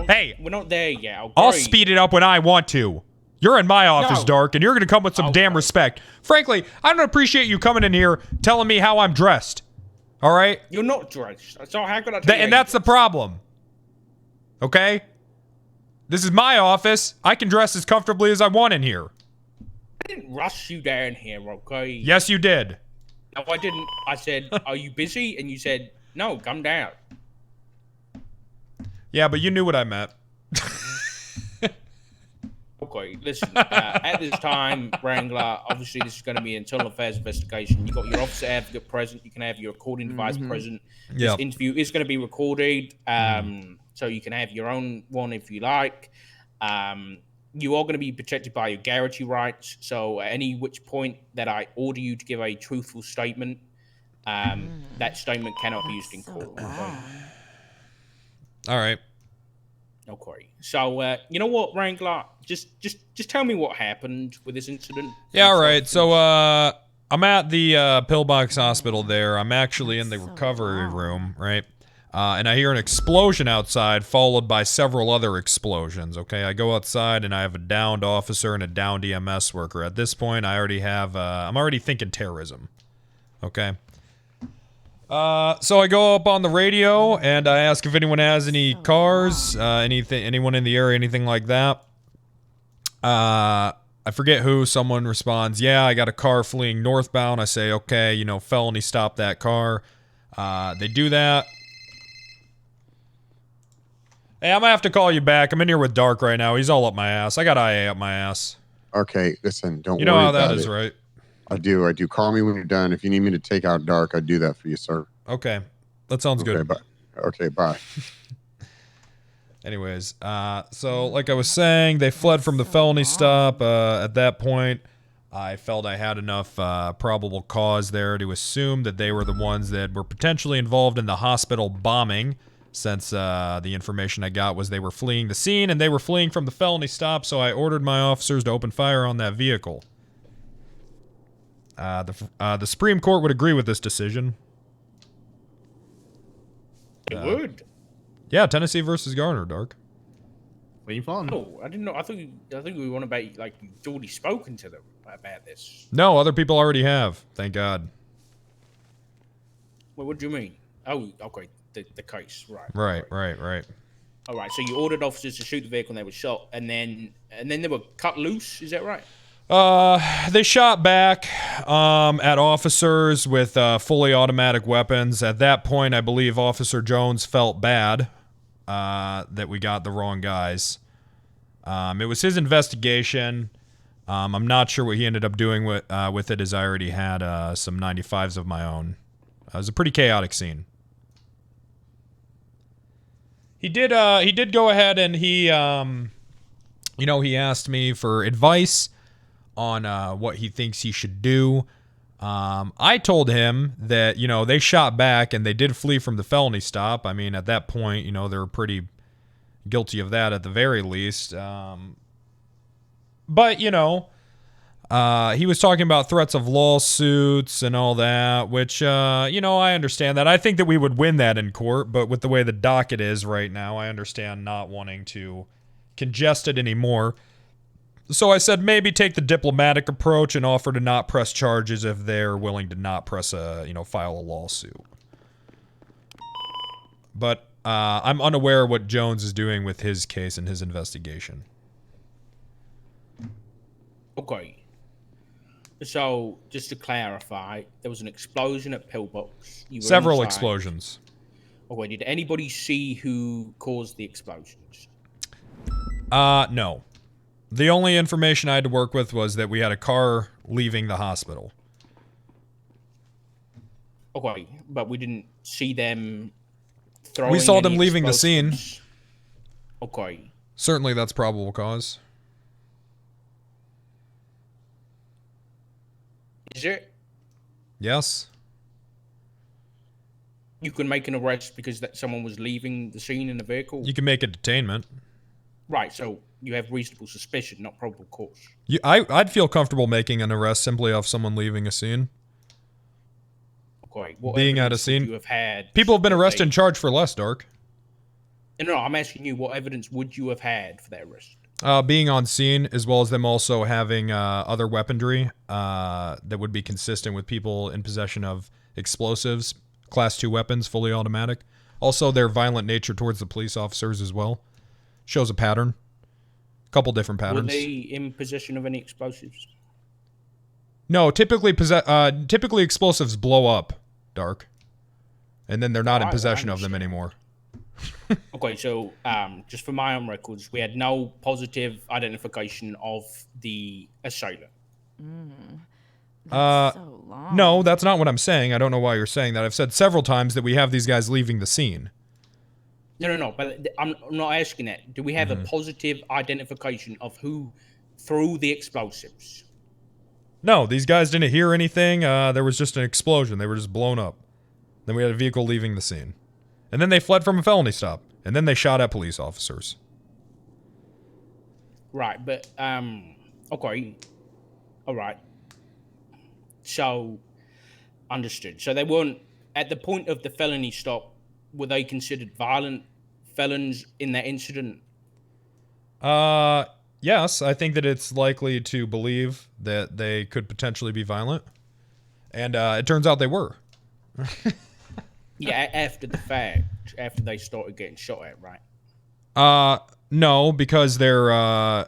A: Hey,
I: we're not there yet. Okay.
A: I'll speed it up when I want to. You're in my office, Dark, and you're going to come with some damn respect. Frankly, I don't appreciate you coming in here telling me how I'm dressed. All right?
I: You're not dressed. So how could I tell you?
A: And that's the problem. Okay? This is my office. I can dress as comfortably as I want in here.
I: I didn't rush you down here, okay?
A: Yes, you did.
I: No, I didn't. I said, are you busy? And you said, no, come down.
A: Yeah, but you knew what I meant.
I: Okay, listen, at this time, Wrangler, obviously this is going to be an internal affairs investigation. You've got your officer advocate present. You can have your recording device present. This interview is going to be recorded, so you can have your own one if you like. You are going to be protected by your garrity rights, so at any which point that I order you to give a truthful statement, that statement cannot be used in court. Okay?
A: All right.
I: Okay. So, you know what, Wrangler? Just tell me what happened with this incident.
A: Yeah, all right. So, I'm at the Pillbox Hospital there. I'm actually in the recovery room, right? And I hear an explosion outside, followed by several other explosions, okay? I go outside, and I have a downed officer and a downed EMS worker. At this point, I already have, I'm already thinking terrorism, okay? So I go up on the radio and I ask if anyone has any cars, anyone in the area, anything like that. I forget who. Someone responds, yeah, I got a car fleeing northbound. I say, okay, felony stop that car. They do that. Hey, I'm gonna have to call you back. I'm in here with Dark right now. He's all up my ass. I got IA up my ass.
N: Okay, listen, don't worry about it.
A: You know how that is, right?
N: I do. Call me when you're done. If you need me to take out Dark, I'd do that for you, sir.
A: Okay. That sounds good.
N: Okay, bye.
A: Anyways, so like I was saying, they fled from the felony stop. At that point, I felt I had enough probable cause there to assume that they were the ones that were potentially involved in the hospital bombing, since the information I got was they were fleeing the scene and they were fleeing from the felony stop, so I ordered my officers to open fire on that vehicle. The Supreme Court would agree with this decision.
I: It would.
A: Yeah, Tennessee versus Garner, Dark.
F: Clean fun.
I: Oh, I didn't know. I think we want about like you've already spoken to them about this.
A: No, other people already have. Thank God.
I: Well, what do you mean? Oh, okay, the case, right?
A: Right.
I: All right, so you ordered officers to shoot the vehicle and they were shot, and then they were cut loose. Is that right?
A: They shot back at officers with fully automatic weapons. At that point, I believe Officer Jones felt bad that we got the wrong guys. It was his investigation. I'm not sure what he ended up doing with it, as I already had some 95s of my own. It was a pretty chaotic scene. He did go ahead and he asked me for advice on what he thinks he should do. I told him that, they shot back and they did flee from the felony stop. I mean, at that point, they were pretty guilty of that at the very least. But, he was talking about threats of lawsuits and all that, which, I understand that. I think that we would win that in court, but with the way the docket is right now, I understand not wanting to congest it anymore. So I said maybe take the diplomatic approach and offer to not press charges if they're willing to not press file a lawsuit. But I'm unaware of what Jones is doing with his case and his investigation.
I: Okay. So, just to clarify, there was an explosion at Pillbox.
A: Several explosions.
I: Okay, did anybody see who caused the explosions?
A: No. The only information I had to work with was that we had a car leaving the hospital.
I: Okay, but we didn't see them throwing.
A: We saw them
I: any
A: leaving the
I: explosives?
A: scene.
I: Okay.
A: Certainly that's probable cause.
I: Is it?
A: Yes.
I: You can make an arrest because someone was leaving the scene in the vehicle?
A: You can make a detainment.
I: Right, so you have reasonable suspicion, not probable cause.
A: I'd feel comfortable making an arrest simply off someone leaving a scene.
I: Okay, what
A: being at a
I: evidence
A: scene.
I: would you have had?
A: People have been arrested and charged for less, Dark.
I: No, I'm asking you, what evidence would you have had for that arrest?
A: Being on scene, as well as them also having other weaponry that would be consistent with people in possession of explosives, Class 2 weapons, fully automatic. Also, their violent nature towards the police officers as well. Shows a pattern. A couple different patterns.
I: Were they in possession of any explosives?
A: No, typically explosives blow up, Dark. And then they're not in possession of them anymore.
I: Okay, so just for my own records, we had no positive identification of the assailant.
B: That's so long.
A: No, that's not what I'm saying. I don't know why you're saying that. I've said several times that we have these guys leaving the scene.
I: No, but I'm not asking that. Do we have a positive identification of who threw the explosives?
A: No, these guys didn't hear anything. There was just an explosion. They were just blown up. Then we had a vehicle leaving the scene. And then they fled from a felony stop. And then they shot at police officers.
I: Right, but, okay. All right. So, understood. So they weren't, at the point of the felony stop, were they considered violent felons in that incident?
A: Yes, I think that it's likely to believe that they could potentially be violent. And it turns out they were.
I: Yeah, after the fact, after they started getting shot at, right?
A: No, because they're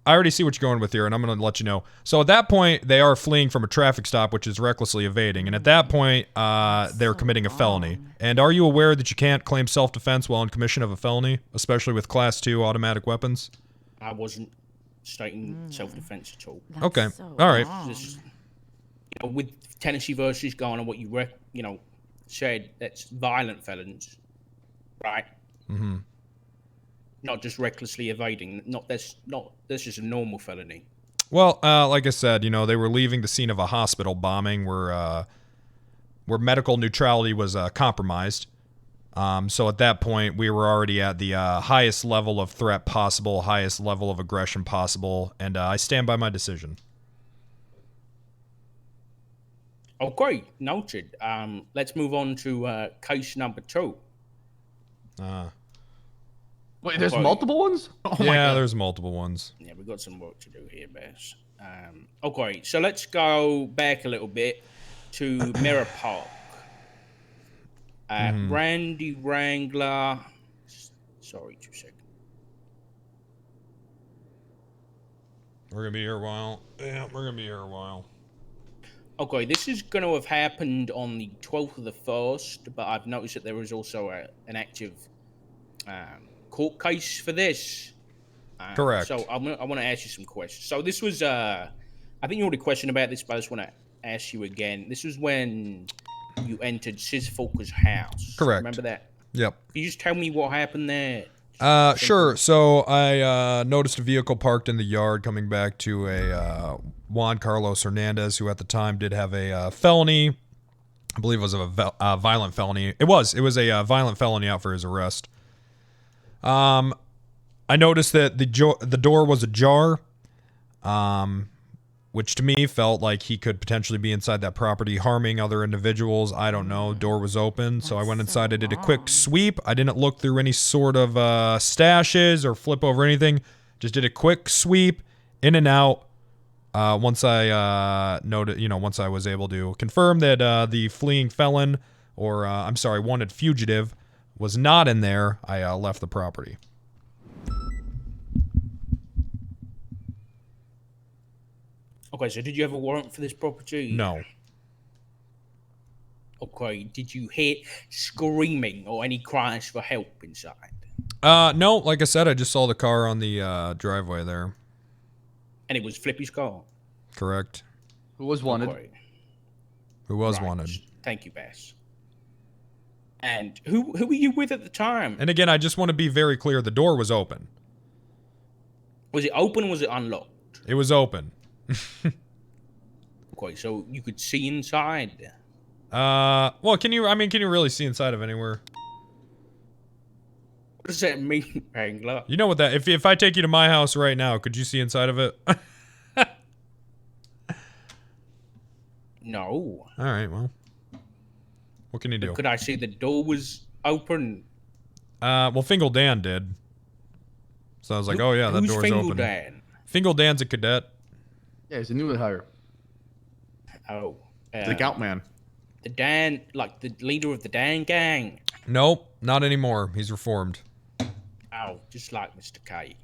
A: I already see what you're going with here, and I'm going to let you know. So at that point, they are fleeing from a traffic stop, which is recklessly evading. And at that point, they're committing a felony. And are you aware that you can't claim self-defense while in commission of a felony, especially with Class 2 automatic weapons?
I: I wasn't stating self-defense at all.
A: Okay. All right.
I: Just, with Tennessee versus going on what you said, that's violent felons, right?
A: Mm-hmm.
I: Not just recklessly evading. This is a normal felony.
A: Well, like I said, they were leaving the scene of a hospital bombing where medical neutrality was compromised. So at that point, we were already at the highest level of threat possible, highest level of aggression possible, and I stand by my decision.
I: Okay, noted. Let's move on to case number 2.
O: Wait, there's multiple ones?
A: Oh yeah, there's multiple ones.
I: Yeah, we've got some work to do here, Bess. Okay, so let's go back a little bit to Mirror Park. Randy Wrangler. Sorry, 2 seconds.
A: We're going to be here a while. Yeah, we're going to be here a while.
I: Okay, this is going to have happened on the 12th of the 1st, but I've noticed that there is also an active court case for this.
A: Correct.
I: So I want to ask you some questions. So this was, I think you already questioned about this, but I just want to ask you again. This was when you entered Sis Fulker's house.
A: Correct.
I: Remember that?
A: Yep.
I: Can you just tell me what happened there?
A: Sure. So I noticed a vehicle parked in the yard coming back to a Juan Carlos Hernandez, who at the time did have a felony. I believe it was a violent felony. It was a violent felony out for his arrest. I noticed that the door was ajar, which to me felt like he could potentially be inside that property harming other individuals. I don't know. Door was open, so I went inside. I did a quick sweep. I didn't look through any sort of stashes or flip over anything. Just did a quick sweep in and out. Once I once I was able to confirm that the fleeing felon, or wanted fugitive, was not in there, I left the property.
I: Okay, so did you have a warrant for this property?
A: No.
I: Okay, did you hear screaming or any cries for help inside?
A: No, like I said, I just saw the car on the driveway there.
I: And it was Flippy's car?
A: Correct.
O: Who was wanted?
I: Okay.
A: Who was wanted?
I: Thank you, Bass. And who were you with at the time?
A: And again, I just want to be very clear. The door was open.
I: Was it open or was it unlocked?
A: It was open.
I: Okay, so you could see inside.
A: Well, can you really see inside of anywhere?
I: What does that mean, Wrangler?
A: You know what that, if I take you to my house right now, could you see inside of it?
I: No.
A: All right, well. What can you do?
I: But could I see the door was open?
A: Well, Fingal Dan did. So I was like, oh yeah, that door's
I: Fingal
A: open.
I: Dan?
A: Fingal Dan's a cadet.
O: Yeah, he's a newly hire.
I: Oh.
F: The Gout Man.
I: The Dan, like the leader of the Dan gang.
A: Nope, not anymore. He's reformed.
I: Oh, just like Mr. K.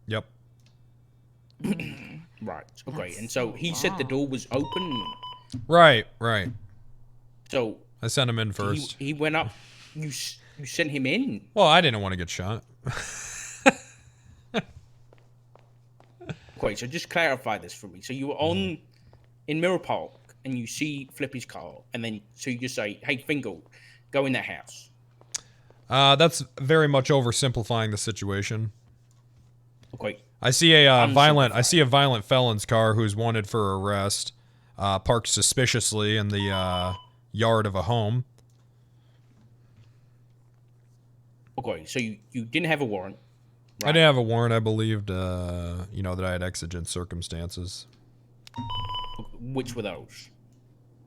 A: Yep.
I: Right. Okay. And so he said the door was open.
A: Right.
I: So
A: I sent him in first.
I: He went up. You sent him in.
A: Well, I didn't want to get shot.
I: Okay, so just clarify this for me. So you were in Mirror Park and you see Flippy's car, and then so you just say, "Hey, Fingal, go in that house."
A: That's very much oversimplifying the situation.
I: Okay.
A: I see a violent felon's car who's wanted for arrest, parked suspiciously in the yard of a home.
I: Okay, so you didn't have a warrant.
A: Right? I didn't have a warrant. I believed, that I had exigent circumstances.
I: Which were those?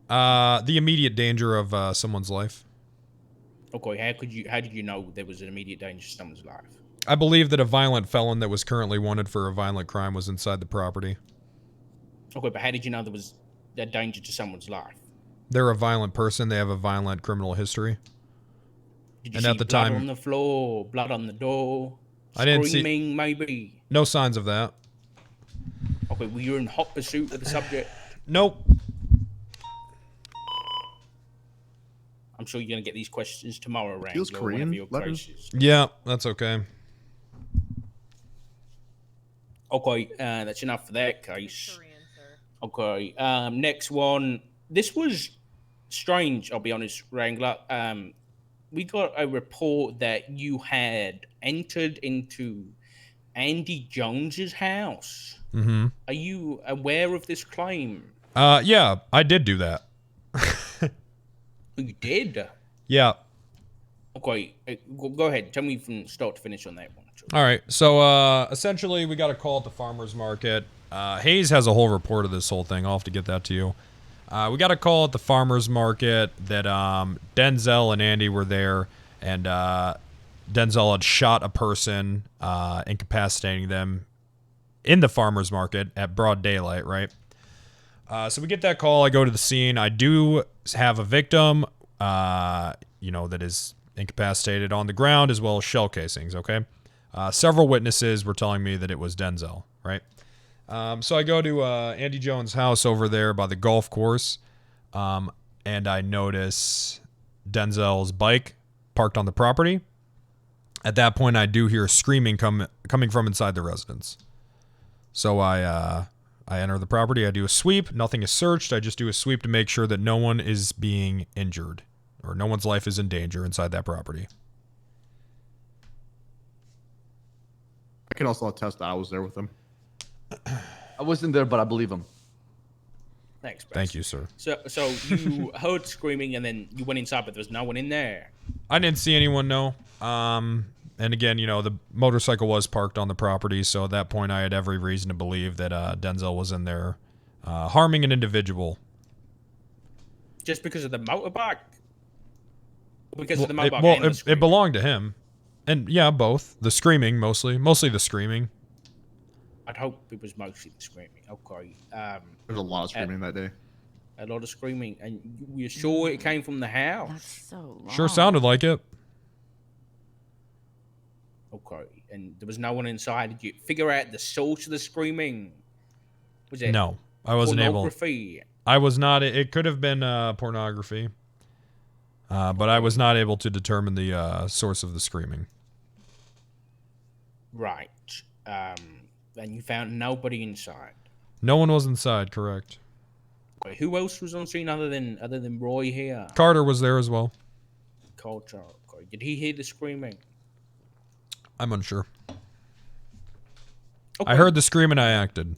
A: The immediate danger of someone's life.
I: Okay, how did you know there was an immediate danger to someone's life?
A: I believe that a violent felon that was currently wanted for a violent crime was inside the property.
I: Okay, but how did you know there was a danger to someone's life?
A: They're a violent person. They have a violent criminal history.
I: Did you see blood on the floor, blood on the door?
A: I didn't see.
I: Screaming, maybe.
A: No signs of that.
I: Okay, well, you're in hot pursuit of the subject.
A: Nope.
I: I'm sure you're gonna get these questions tomorrow, Rang.
F: Feels Korean letters.
A: Yeah, that's okay.
I: Okay, that's enough for that case. Okay, next one. This was strange, I'll be honest, Wrangler. We got a report that you had entered into Andy Jones's house.
A: Mm-hmm.
I: Are you aware of this claim?
A: Yeah, I did do that.
I: You did?
A: Yeah.
I: Okay, go ahead. Tell me from start to finish on that one.
A: All right. So essentially, we got a call at the farmer's market. Hayes has a whole report of this whole thing. I'll have to get that to you. We got a call at the farmer's market that Denzel and Andy were there, and Denzel had shot a person, incapacitating them in the farmer's market at broad daylight, right? So we get that call. I go to the scene. I do have a victim, that is incapacitated on the ground, as well as shell casings, okay? Several witnesses were telling me that it was Denzel, right? So I go to Andy Jones' house over there by the golf course, and I notice Denzel's bike parked on the property. At that point, I do hear screaming coming from inside the residence. So I enter the property. I do a sweep. Nothing is searched. I just do a sweep to make sure that no one is being injured or no one's life is in danger inside that property.
F: I can also attest that I was there with him.
O: I wasn't there, but I believe him.
I: Thanks, Bess.
A: Thank you, sir.
I: So you heard screaming and then you went inside, but there was no one in there.
A: I didn't see anyone, no. And again, the motorcycle was parked on the property, so at that point I had every reason to believe that Denzel was in there harming an individual.
I: Just because of the motorbike? Because of the motorbike
A: it belonged to him. And yeah, both. The screaming, mostly the screaming.
I: I'd hope it was mostly the screaming. Okay.
F: There's a lot of screaming that day.
I: A lot of screaming. And you're sure it came from the house?
B: That's so long.
A: Sure sounded like it.
I: Okay. And there was no one inside. Did you figure out the source of the screaming? Was it
A: No, I wasn't able.
I: Pornography?
A: I was not. It could have been pornography. But I was not able to determine the source of the screaming.
I: Right. And you found nobody inside.
A: No one was inside, correct.
I: Okay, who else was on scene other than Roy here?
A: Carter was there as well.
I: Carter. Okay. Did he hear the screaming?
A: I'm unsure.
I: Okay.
A: I heard the screaming. I acted.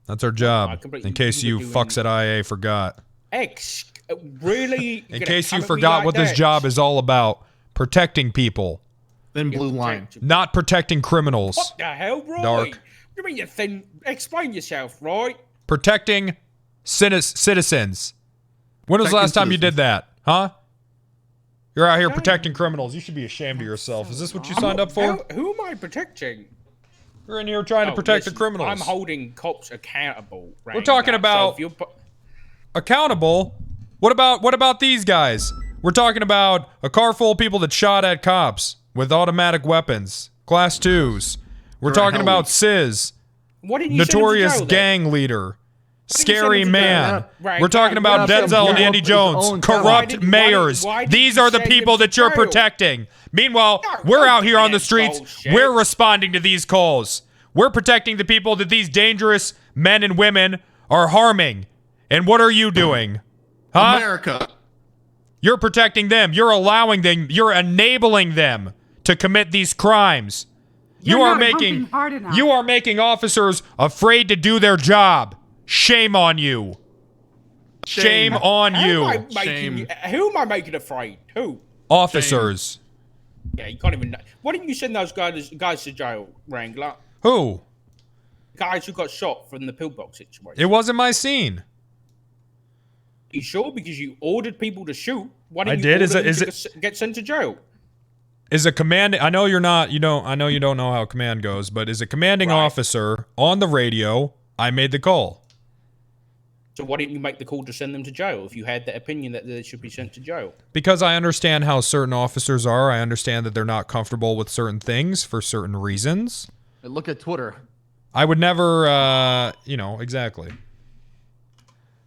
A: That's our job. In case you fucks at IA forgot.
I: Really?
A: In case you forgot what this job is all about. Protecting people.
F: Thin blue line.
A: Not protecting criminals.
I: What the hell, Roy?
A: Dark.
I: What do you mean you're thin? Explain yourself, Roy.
A: Protecting citizens. When was the last time you did that? Huh? You're out here protecting criminals. You should be ashamed of yourself. Is this what you signed up for?
I: Who am I protecting?
A: You're in here trying to protect the criminals.
I: I'm holding cops accountable. Right?
A: We're talking about accountable. What about these guys? We're talking about a car full of people that shot at cops with automatic weapons, class 2s. We're talking about Sis, notorious gang leader, scary man. We're talking about Denzel and Andy Jones, corrupt mayors. These are the people that you're protecting. Meanwhile, we're out here on the streets. We're responding to these calls. We're protecting the people that these dangerous men and women are harming. And what are you doing? Huh?
F: America.
A: You're protecting them. You're allowing them. You're enabling them to commit these crimes. You are making officers afraid to do their job. Shame on you. Shame on you.
I: Who am I making afraid? Who?
A: Officers.
I: Yeah, you can't even know. Why didn't you send those guys to jail, Wrangler?
A: Who?
I: Guys who got shot from the pillbox situation.
A: It wasn't my scene.
I: You sure? Because you ordered people to shoot. Why didn't get sent to jail?
A: Is a commanding? I know you're not. I know you don't know how command goes, but is a commanding officer on the radio? I made the call.
I: So why didn't you make the call to send them to jail if you had the opinion that they should be sent to jail?
A: Because I understand how certain officers are. I understand that they're not comfortable with certain things for certain reasons.
O: Look at Twitter.
A: I would never, you know, exactly.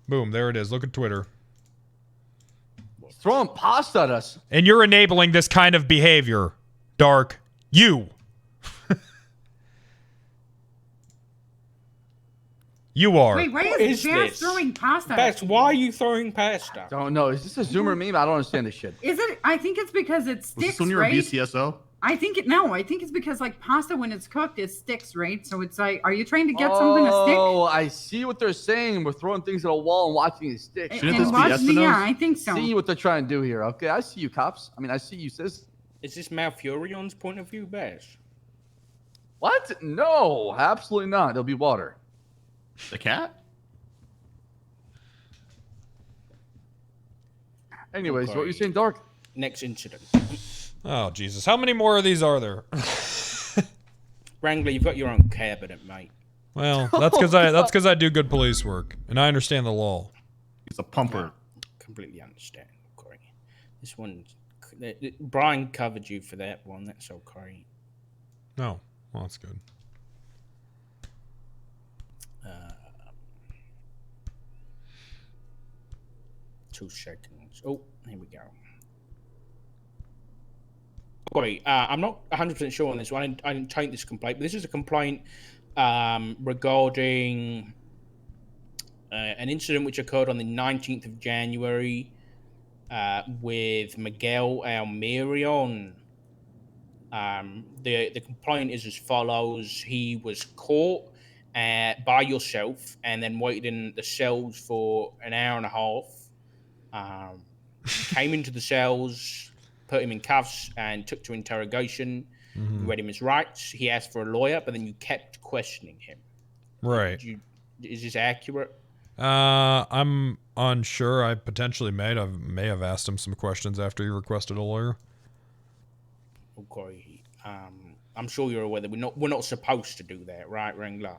A: Boom, there it is. Look at Twitter.
O: He's throwing pasta at us.
A: And you're enabling this kind of behavior, Dark. You. You are.
H: Wait, why is Bass throwing pasta?
I: Bass, why are you throwing pasta?
O: Don't know. Is this a Zoomer meme? I don't understand this shit.
H: Is it? I think it's because it sticks,
F: Was this when you were
H: right?
F: BCSO?
H: I think it's because like pasta when it's cooked it sticks, right? So it's like, are you trying to get something to stick?
O: Oh, I see what they're saying. We're throwing things at a wall and watching it stick.
H: Yeah, I think so.
O: See what they're trying to do here. Okay, I see you, cops. I mean, I see you, sis.
I: Is this Malfurion's point of view, Bass?
O: What? No, absolutely not. It'll be water.
F: The cat?
O: Anyways, what you saying, Dark?
I: Next incident.
A: Oh, Jesus. How many more of these are there?
I: Wrangler, you've got your own cabinet, mate.
A: Well, that's because I do good police work, and I understand the law.
F: He's a pumper.
I: Completely understand, Corey. This one, Brian covered you for that one. That's okay.
A: No, well, that's good.
I: 2 seconds. Oh, here we go. Sorry, I'm not 100% sure on this one. I didn't take this complaint, but this is a complaint regarding an incident which occurred on the 19th of January with Miguel Almirion. The complaint is as follows. He was caught by yourself and then waited in the cells for an hour and a half. Came into the cells, put him in cuffs, and took to interrogation. You read him his rights. He asked for a lawyer, but then you kept questioning him.
A: Right.
I: Is this accurate?
A: I'm unsure. I potentially may have asked him some questions after he requested a lawyer.
I: Okay. I'm sure you're aware that we're not supposed to do that, right, Wrangler?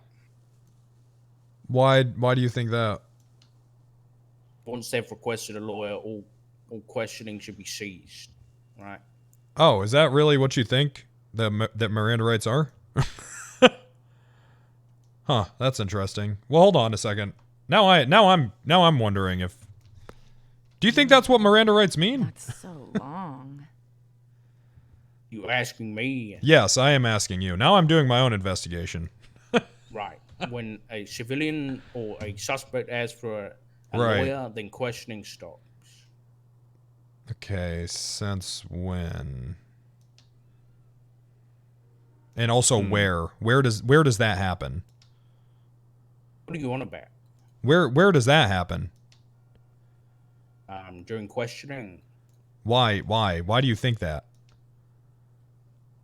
A: Why do you think that?
I: Once they've requested a lawyer, all questioning should be ceased, right?
A: Oh, is that really what you think that Miranda rights are? Huh, that's interesting. Well, hold on a second. Now I'm wondering if. Do you think that's what Miranda rights mean?
B: That's so long.
I: You asking me?
A: Yes, I am asking you. Now I'm doing my own investigation.
I: Right. When a civilian or a suspect asks for a
A: Right.
I: lawyer, then questioning stops.
A: Okay, since when? And also where? Where does that happen?
I: What are you on about?
A: Where does that happen?
I: During questioning.
A: Why do you think that?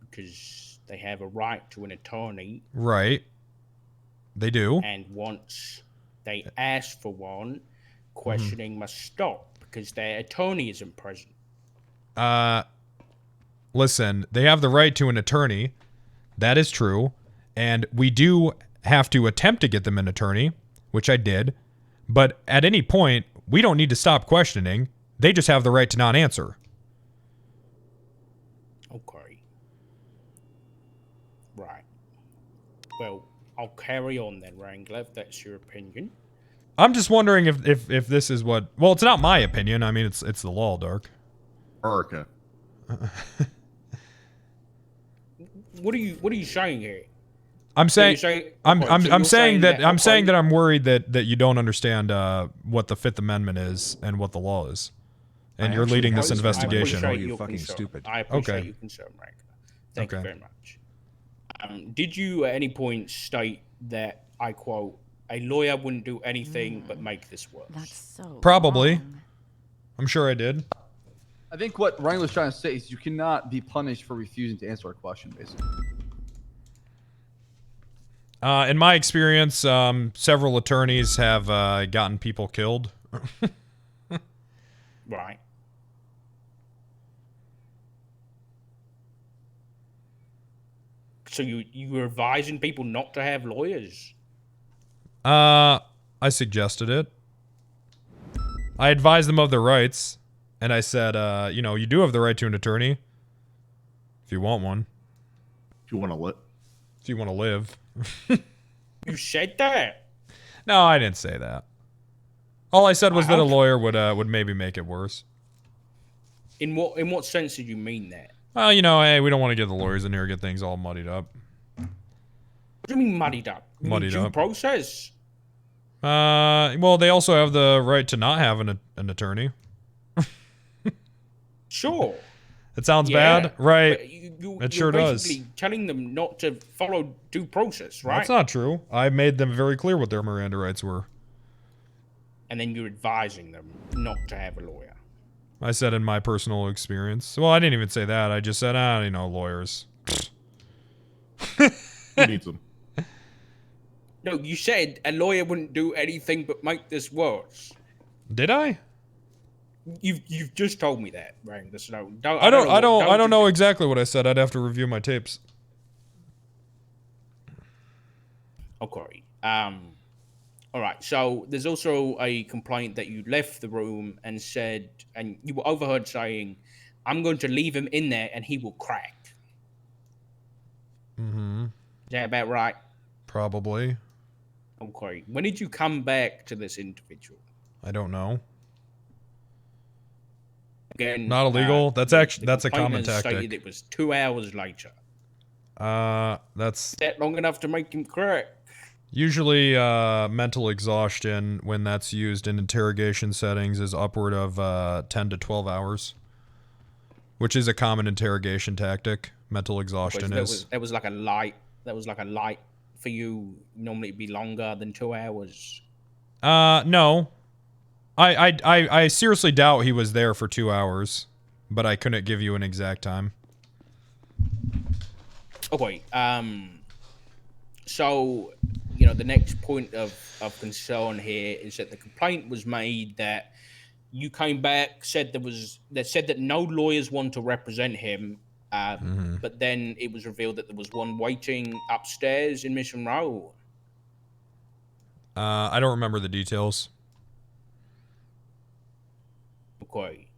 I: Because they have a right to an attorney.
A: Right. They do.
I: And once they ask for one, questioning must stop because their attorney isn't present.
A: Listen, they have the right to an attorney. That is true. And we do have to attempt to get them an attorney, which I did. But at any point, we don't need to stop questioning. They just have the right to not answer.
I: Okay. Right. Well, I'll carry on then, Wrangler, if that's your opinion.
A: I'm just wondering if this is what... Well, it's not my opinion. I mean, it's the law, Dark.
F: Erica.
I: What are you saying here?
A: I'm saying I'm saying that I'm worried that you don't understand what the Fifth Amendment is and what the law is, and you're leading this investigation.
N: You fucking stupid.
I: I appreciate your concern, Wrangler. Thank you very much. Did you at any point state that, I quote, a lawyer wouldn't do anything but make this worse?
B: That's so
A: Probably.
B: long.
A: I'm sure I did.
O: I think what Wrangler's trying to say is you cannot be punished for refusing to answer a question, basically.
A: In my experience, several attorneys have gotten people killed.
I: Right. So you were advising people not to have lawyers?
A: I suggested it. I advised them of their rights, and I said, you know, you do have the right to an attorney if you want one.
F: If you want to live.
A: If you want to live.
I: You said that?
A: No, I didn't say that. All I said was that a lawyer would maybe make it worse.
I: In what sense did you mean that?
A: Well, you know, hey, we don't want to get the lawyers in here and get things all muddied up.
I: What do you mean muddied up?
A: Muddied
I: due
A: up.
I: Process.
A: Well, they also have the right to not have an attorney.
I: Sure.
A: It sounds bad, right? It sure does.
I: You're basically telling them not to follow due process, right?
A: That's not true. I made them very clear what their Miranda rights were.
I: And then you're advising them not to have a lawyer.
A: I said in my personal experience. Well, I didn't even say that. I just said, you know, lawyers.
F: Who needs them?
I: No, you said a lawyer wouldn't do anything but make this worse.
A: Did I?
I: You've just told me that, right?
A: I don't know exactly what I said. I'd have to review my tapes.
I: Okay. All right. So there's also a complaint that you left the room and said, and you were overheard saying, "I'm going to leave him in there and he will crack."
A: Mm-hmm.
I: Is that about right?
A: Probably.
I: Okay. When did you come back to this individual?
A: I don't know.
I: Again,
A: not illegal. That's a common tactic.
I: Stated it was 2 hours later.
A: That's
I: that long enough to make him crack.
A: Usually, mental exhaustion when that's used in interrogation settings is upward of 10 to 12 hours, which is a common interrogation tactic. Mental exhaustion is.
I: That was like a light. That was like a light for you. Normally, it'd be longer than 2 hours.
A: No. I seriously doubt he was there for 2 hours, but I couldn't give you an exact time.
I: Okay. So, you know, the next point of concern here is that the complaint was made that you came back, said that no lawyers want to represent him, but then it was revealed that there was one waiting upstairs in Mission Row.
A: I don't remember the details.
I: Okay.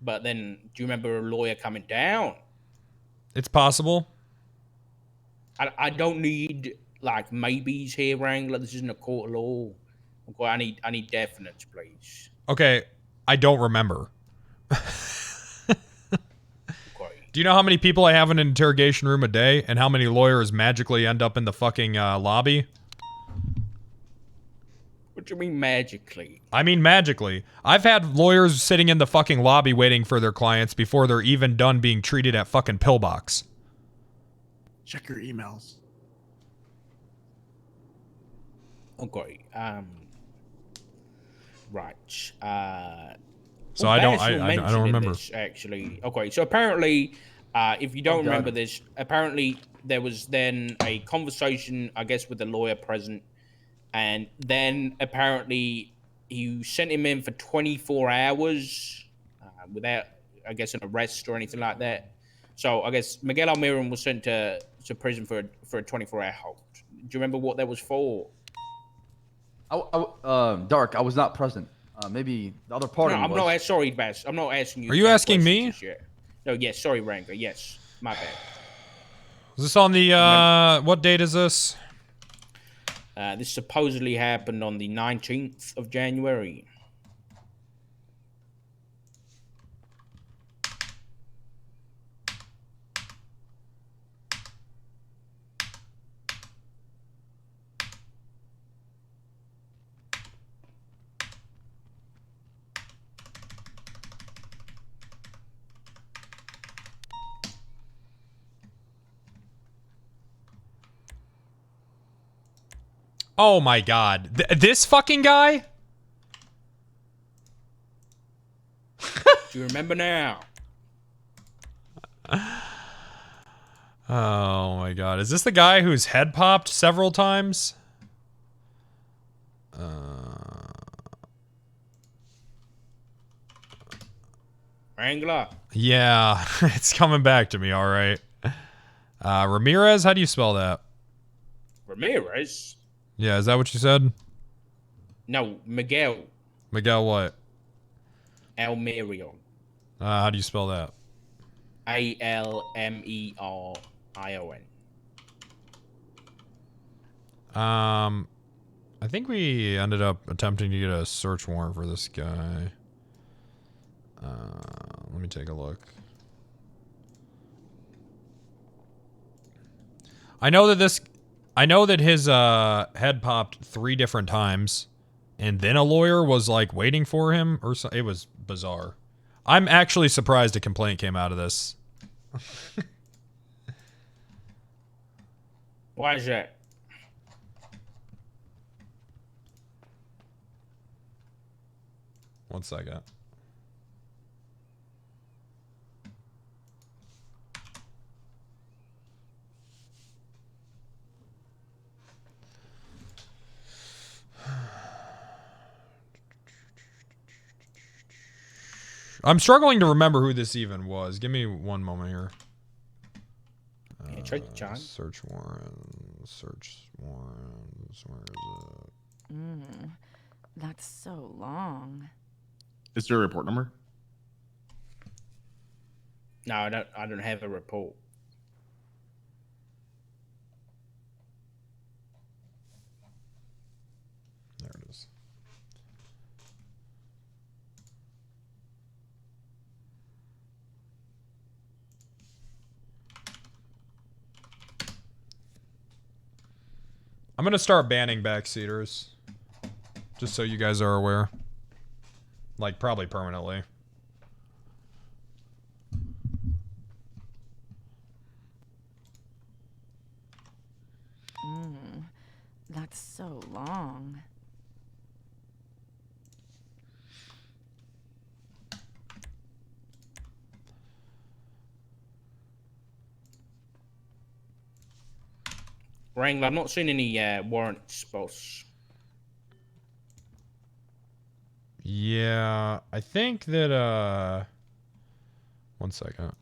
I: But then, do you remember a lawyer coming down?
A: It's possible.
I: I don't need, like, maybes here, Wrangler. This isn't a court of law. Okay, I need definites, please.
A: Okay, I don't remember. Do you know how many people I have in an interrogation room a day, and how many lawyers magically end up in the fucking lobby?
I: What do you mean magically?
A: I mean magically. I've had lawyers sitting in the fucking lobby waiting for their clients before they're even done being treated at fucking Pillbox.
F: Check your emails.
I: Okay. Right.
A: So I don't remember
I: this, actually. Okay. So apparently, if you don't remember this, apparently there was then a conversation, I guess, with the lawyer present, and then apparently you sent him in for 24 hours without, I guess, an arrest or anything like that. So I guess Miguel Almiron was sent to prison for a 24-hour hold. Do you remember what that was for?
O: Dark, I was not present. Maybe the other party was.
I: I'm not. Sorry, Bass. I'm not asking you.
A: Are you asking me?
I: No. Yes. Sorry, Wrangler. Yes. My bad.
A: Is this on the what date is this?
I: This supposedly happened on the 19th of January.
A: Oh my god. This fucking guy?
I: Do you remember now?
A: Oh my god. Is this the guy whose head popped several times?
I: Wrangler.
A: Yeah, it's coming back to me, alright. Ramirez, how do you spell that?
I: Ramirez?
A: Yeah, is that what you said?
I: No, Miguel.
A: Miguel what?
I: Almerion.
A: How do you spell that?
I: Almerion.
A: I think we ended up attempting to get a search warrant for this guy. Let me take a look. I know that his head popped 3 different times, and then a lawyer was like waiting for him, or so. It was bizarre. I'm actually surprised a complaint came out of this.
I: Why is that?
A: One second. I'm struggling to remember who this even was. Give me one moment here.
I: Yeah, check the time.
A: Search warrants. Where is it?
B: That's so long.
F: Is there a report number?
I: No, I don't have a report.
A: There it is. I'm gonna start banning backseaters. Just so you guys are aware. Like, probably permanently.
B: That's so long.
I: Wrangler, I'm not seeing any warrants, boss.
A: Yeah, I think that, one second.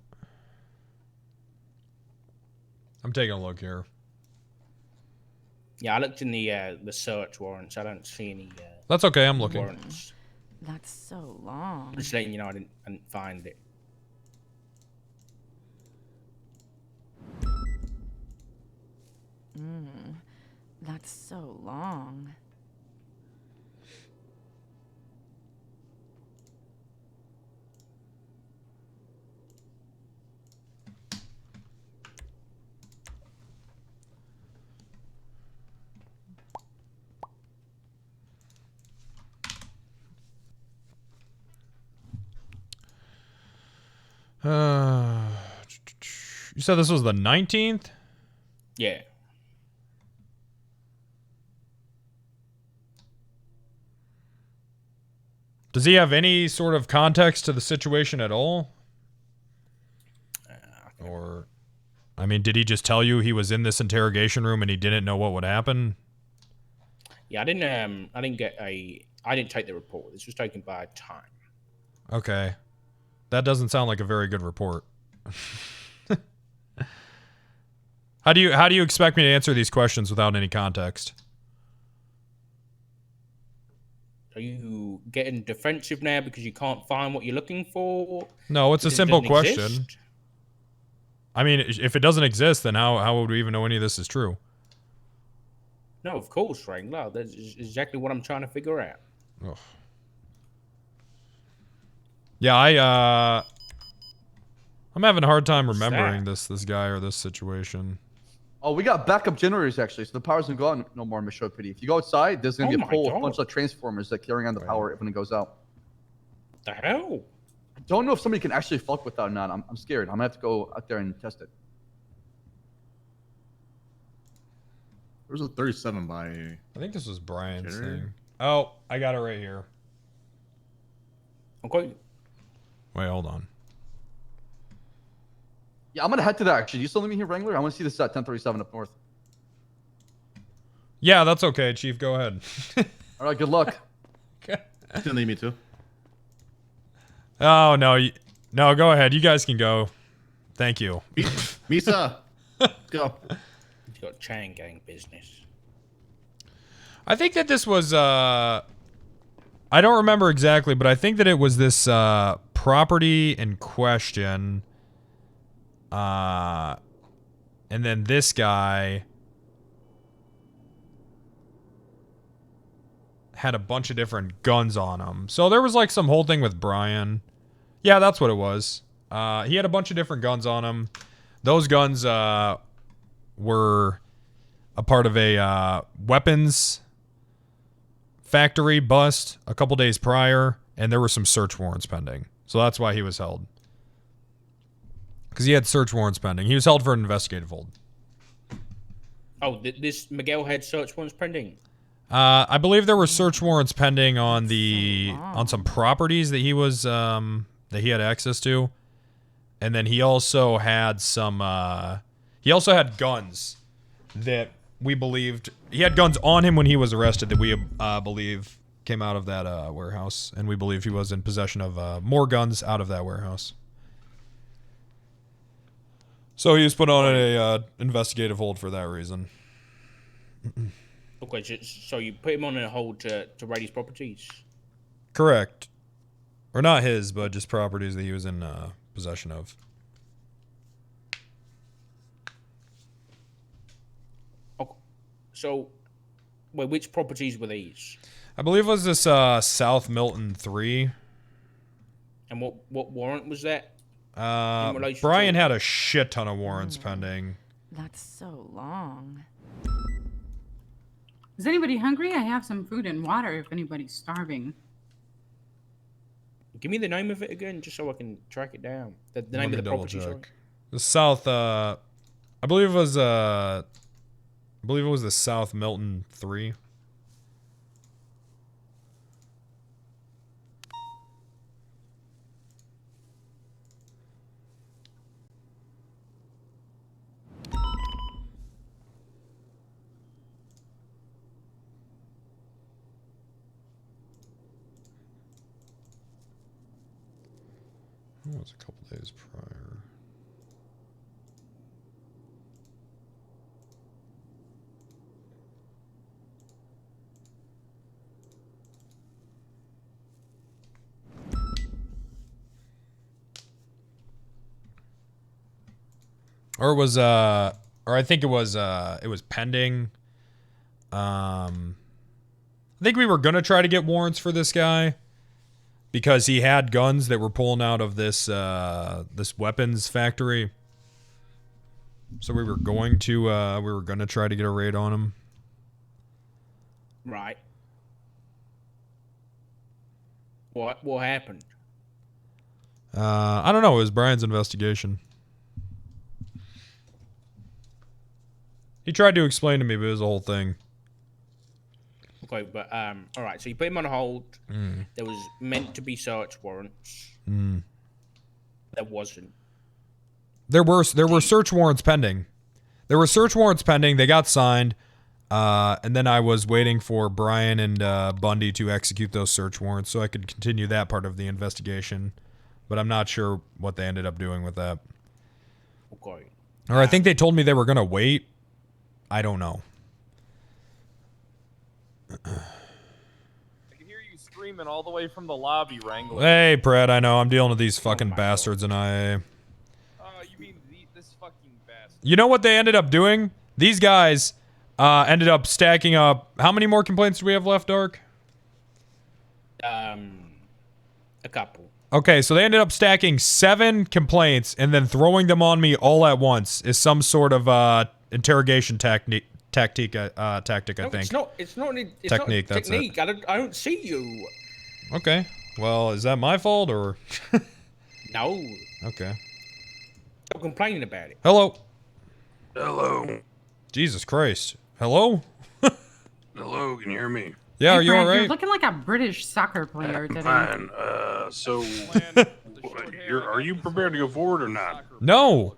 A: I'm taking a look here.
I: Yeah, I looked in the search warrants. I don't see any.
A: That's okay. I'm looking.
I: Warrants.
B: That's so long.
I: Just letting you know, I didn't find it.
B: That's so long.
A: You said this was the 19th?
I: Yeah.
A: Does he have any sort of context to the situation at all? Or, I mean, did he just tell you he was in this interrogation room and he didn't know what would happen?
I: Yeah, I didn't take the report. This was taken by time.
A: Okay. That doesn't sound like a very good report. How do you expect me to answer these questions without any context?
I: Are you getting defensive now because you can't find what you're looking for?
A: No, it's a simple question.
I: Exist?
A: I mean, if it doesn't exist, then how would we even know any of this is true?
I: No, of course, Wrangler. That's exactly what I'm trying to figure out.
A: Ugh. Yeah, I'm having a hard time remembering this guy or this situation.
O: Oh, we got backup generators actually, so the power's gonna go out no more, Michelle Pity. If you go outside, there's gonna be a pole with a bunch of transformers that carrying on the power when it goes out.
I: What the hell?
O: I don't know if somebody can actually fuck with that or not. I'm scared. I'm gonna have to go out there and test it.
F: There's a 37 by.
A: I think this was Brian's thing. Oh, I got it right here.
I: Okay.
A: Wait, hold on.
O: Yeah, I'm gonna head to that actually. You still leave me here, Wrangler? I want to see this at 1037 up north.
A: Yeah, that's okay, Chief. Go ahead.
O: All right, good luck.
A: Okay.
F: Still need me too.
A: Oh no, no, go ahead. You guys can go. Thank you.
F: Misa, let's go.
I: You've got chain gang business.
A: I think that this was I don't remember exactly, but I think that it was this property in question. And then this guy had a bunch of different guns on him. So there was like some whole thing with Brian. Yeah, that's what it was. He had a bunch of different guns on him. Those guns were a part of a weapons factory bust a couple days prior, and there were some search warrants pending. So that's why he was held. Because he had search warrants pending. He was held for an investigative hold.
I: Oh, this Miguel had search warrants pending?
A: I believe there were search warrants pending on on some properties that he was that he had access to. And then he also had some he also had guns that we believed he had guns on him when he was arrested that we believe came out of that warehouse, and we believe he was in possession of more guns out of that warehouse. So he was put on a investigative hold for that reason.
I: Okay, so you put him on a hold to raid his properties?
A: Correct. Or not his, but just properties that he was in possession of.
I: Okay. So, wait, which properties were these?
A: I believe it was this South Milton 3.
I: And what warrant was that?
A: Brian had a shit ton of warrants pending.
B: That's so long.
H: Is anybody hungry? I have some food and water if anybody's starving.
I: Give me the name of it again, just so I can track it down. The name of the property. Sorry.
A: The South. I believe it was. I believe it was the South Milton 3. It was a couple days prior. Or it was or I think it was pending. I think we were gonna try to get warrants for this guy because he had guns that were pulling out of this this weapons factory. So we were going to try to get a raid on him.
I: Right. What happened?
A: I don't know. It was Brian's investigation. He tried to explain to me, but it was a whole thing.
I: Okay, but all right. So you put him on hold. There was meant to be search warrants. There wasn't.
A: There were search warrants pending. There were search warrants pending. They got signed, and then I was waiting for Brian and Bundy to execute those search warrants so I could continue that part of the investigation. But I'm not sure what they ended up doing with that.
I: Okay.
A: Or I think they told me they were gonna wait. I don't know.
P: I can hear you screaming all the way from the lobby, Wrangler.
A: Hey, Brad, I know. I'm dealing with these fucking bastards in IA.
P: You mean this fucking bastard?
A: You know what they ended up doing? These guys ended up stacking up. How many more complaints do we have left, Dark?
I: A couple.
A: Okay, so they ended up stacking 7 complaints and then throwing them on me all at once is some sort of interrogation tactic. I think.
I: It's not
A: technique.
I: That's technique. I don't see you.
A: Okay. Well, is that my fault or?
I: No.
A: Okay.
I: Stop complaining about it.
A: Hello.
Q: Hello.
A: Jesus Christ. Hello.
Q: Hello. Can you hear me?
A: Yeah.
H: Hey,
A: Are you
H: Brad,
A: all right?
H: You're looking like a British soccer player today.
Q: Fine. So, are you prepared to go forward or not?
A: No.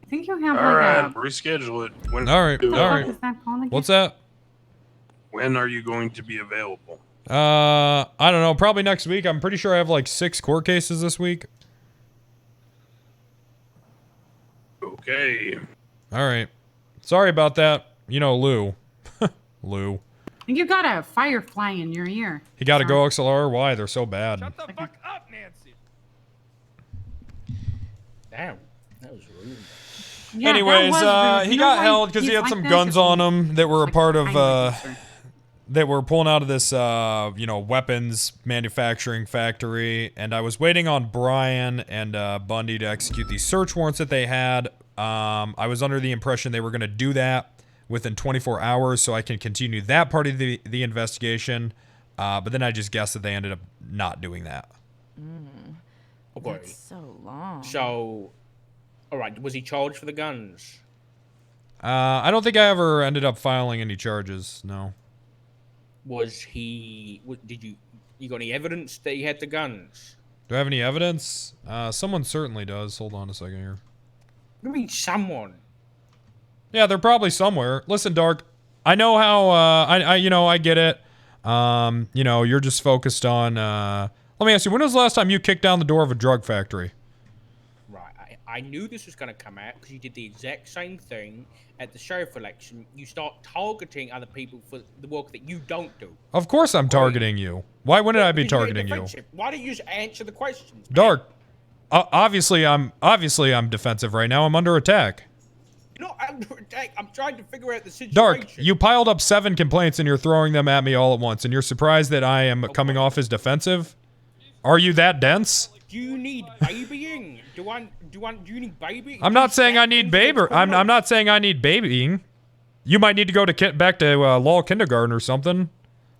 H: I think you have
Q: All right.
H: a...
Q: Reschedule it. When
A: All right.
H: What the
A: All
H: fuck
A: right.
H: is that called again?
A: What's that?
Q: When are you going to be available?
A: I don't know. Probably next week. I'm pretty sure I have like 6 court cases this week.
Q: Okay.
A: All right. Sorry about that. You know, Lou. Lou.
H: You got a firefly in your ear.
A: He got to go XLR. Why? They're so bad.
P: Shut the fuck up, Nancy.
I: Damn, that was rude.
H: Yeah,
A: Anyways,
H: that was rude.
A: he
H: You know
A: got
H: why
A: held because he
H: he's
A: had
H: like
A: some
H: that?
A: guns
H: 'Cause
A: on him that were a part of,
H: sir.
A: that were pulling out of this, you know, weapons manufacturing factory. And I was waiting on Brian and Bundy to execute these search warrants that they had. I was under the impression they were going to do that within 24 hours so I can continue that part of the investigation. But then I just guessed that they ended up not doing that.
I: Okay.
B: That's so long.
I: So, all right, was he charged for the guns?
A: I don't think I ever ended up filing any charges, no.
I: Was he? Did you got any evidence that he had the guns?
A: Do I have any evidence? Someone certainly does. Hold on a second here.
I: What do you mean someone?
A: Yeah, they're probably somewhere. Listen, Dark, I know how, I get it. You know, you're just focused on, let me ask you, when was the last time you kicked down the door of a drug factory?
I: Right, I knew this was going to come out because you did the exact same thing at the sheriff election. You start targeting other people for the work that you don't do.
A: Of course I'm targeting you. Why wouldn't I be targeting you?
I: Why don't you just answer the questions?
A: Dark, obviously I'm defensive right now. I'm under attack.
I: You're not under attack. I'm trying to figure out the situation.
A: Dark, you piled up 7 complaints and you're throwing them at me all at once, and you're surprised that I am coming off as defensive? Are you that dense?
I: Do you need babying? Do you need baby?
A: I'm not saying I need baby. I'm not saying I need babying. You might need to go to back to law kindergarten or something,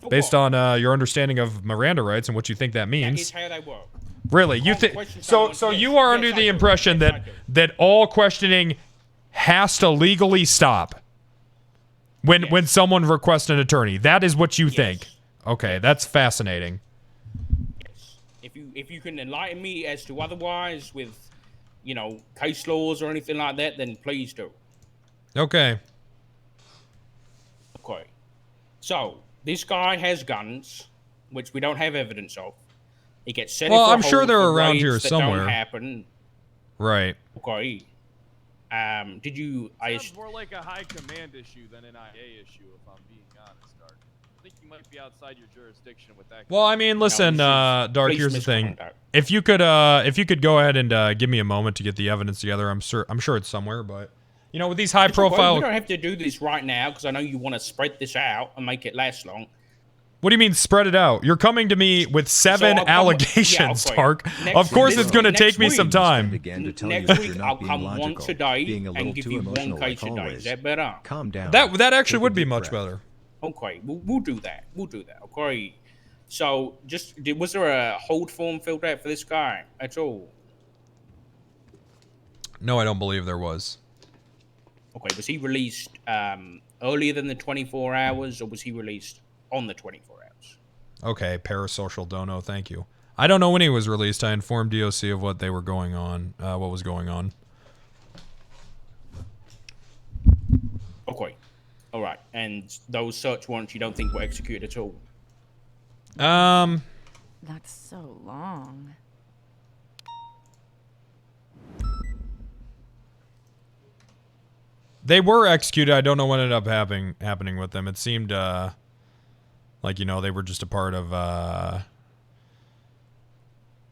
A: based on your understanding of Miranda rights and what you think that means.
I: That is how they work.
A: Really, you think so? You are under the impression that all questioning has to legally stop when someone requests an attorney. That is what you think. Okay, that's fascinating.
I: If you can enlighten me as to otherwise with, you know, case laws or anything like that, then please do.
A: Okay.
I: Okay. So this guy has guns, which we don't have evidence of. He gets set.
A: Well, I'm sure they're around here somewhere.
I: Don't happen.
A: Right.
I: Okay. Did you?
P: Sounds more like a high command issue than an IA issue, if I'm being honest, Dark. I think you might be outside your jurisdiction with that.
A: Well, I mean, listen, Dark. Here's the thing: if you could go ahead and give me a moment to get the evidence together, I'm sure it's somewhere. But you know, with these high-profile,
I: we don't have to do this right now because I know you want to spread this out and make it last long.
A: What do you mean spread it out? You're coming to me with 7 allegations, Dark. Of course, it's going to take me some time.
I: Next week, I'll come once a day and give you one case a day. Is that better?
E: Calm down.
A: That actually would be much better.
I: Okay, we'll do that. We'll do that. Okay. So, was there a hold form filled out for this guy at all?
A: No, I don't believe there was.
I: Okay, was he released earlier than the 24 hours, or was he released on the 24 hours?
A: Okay, parasocial dono, thank you. I don't know when he was released. I informed DOC of what was going on.
I: Okay. All right. And those search warrants you don't think were executed at all?
B: That's so long.
A: They were executed. I don't know what ended up happening with them. It seemed like, you know, they were just a part of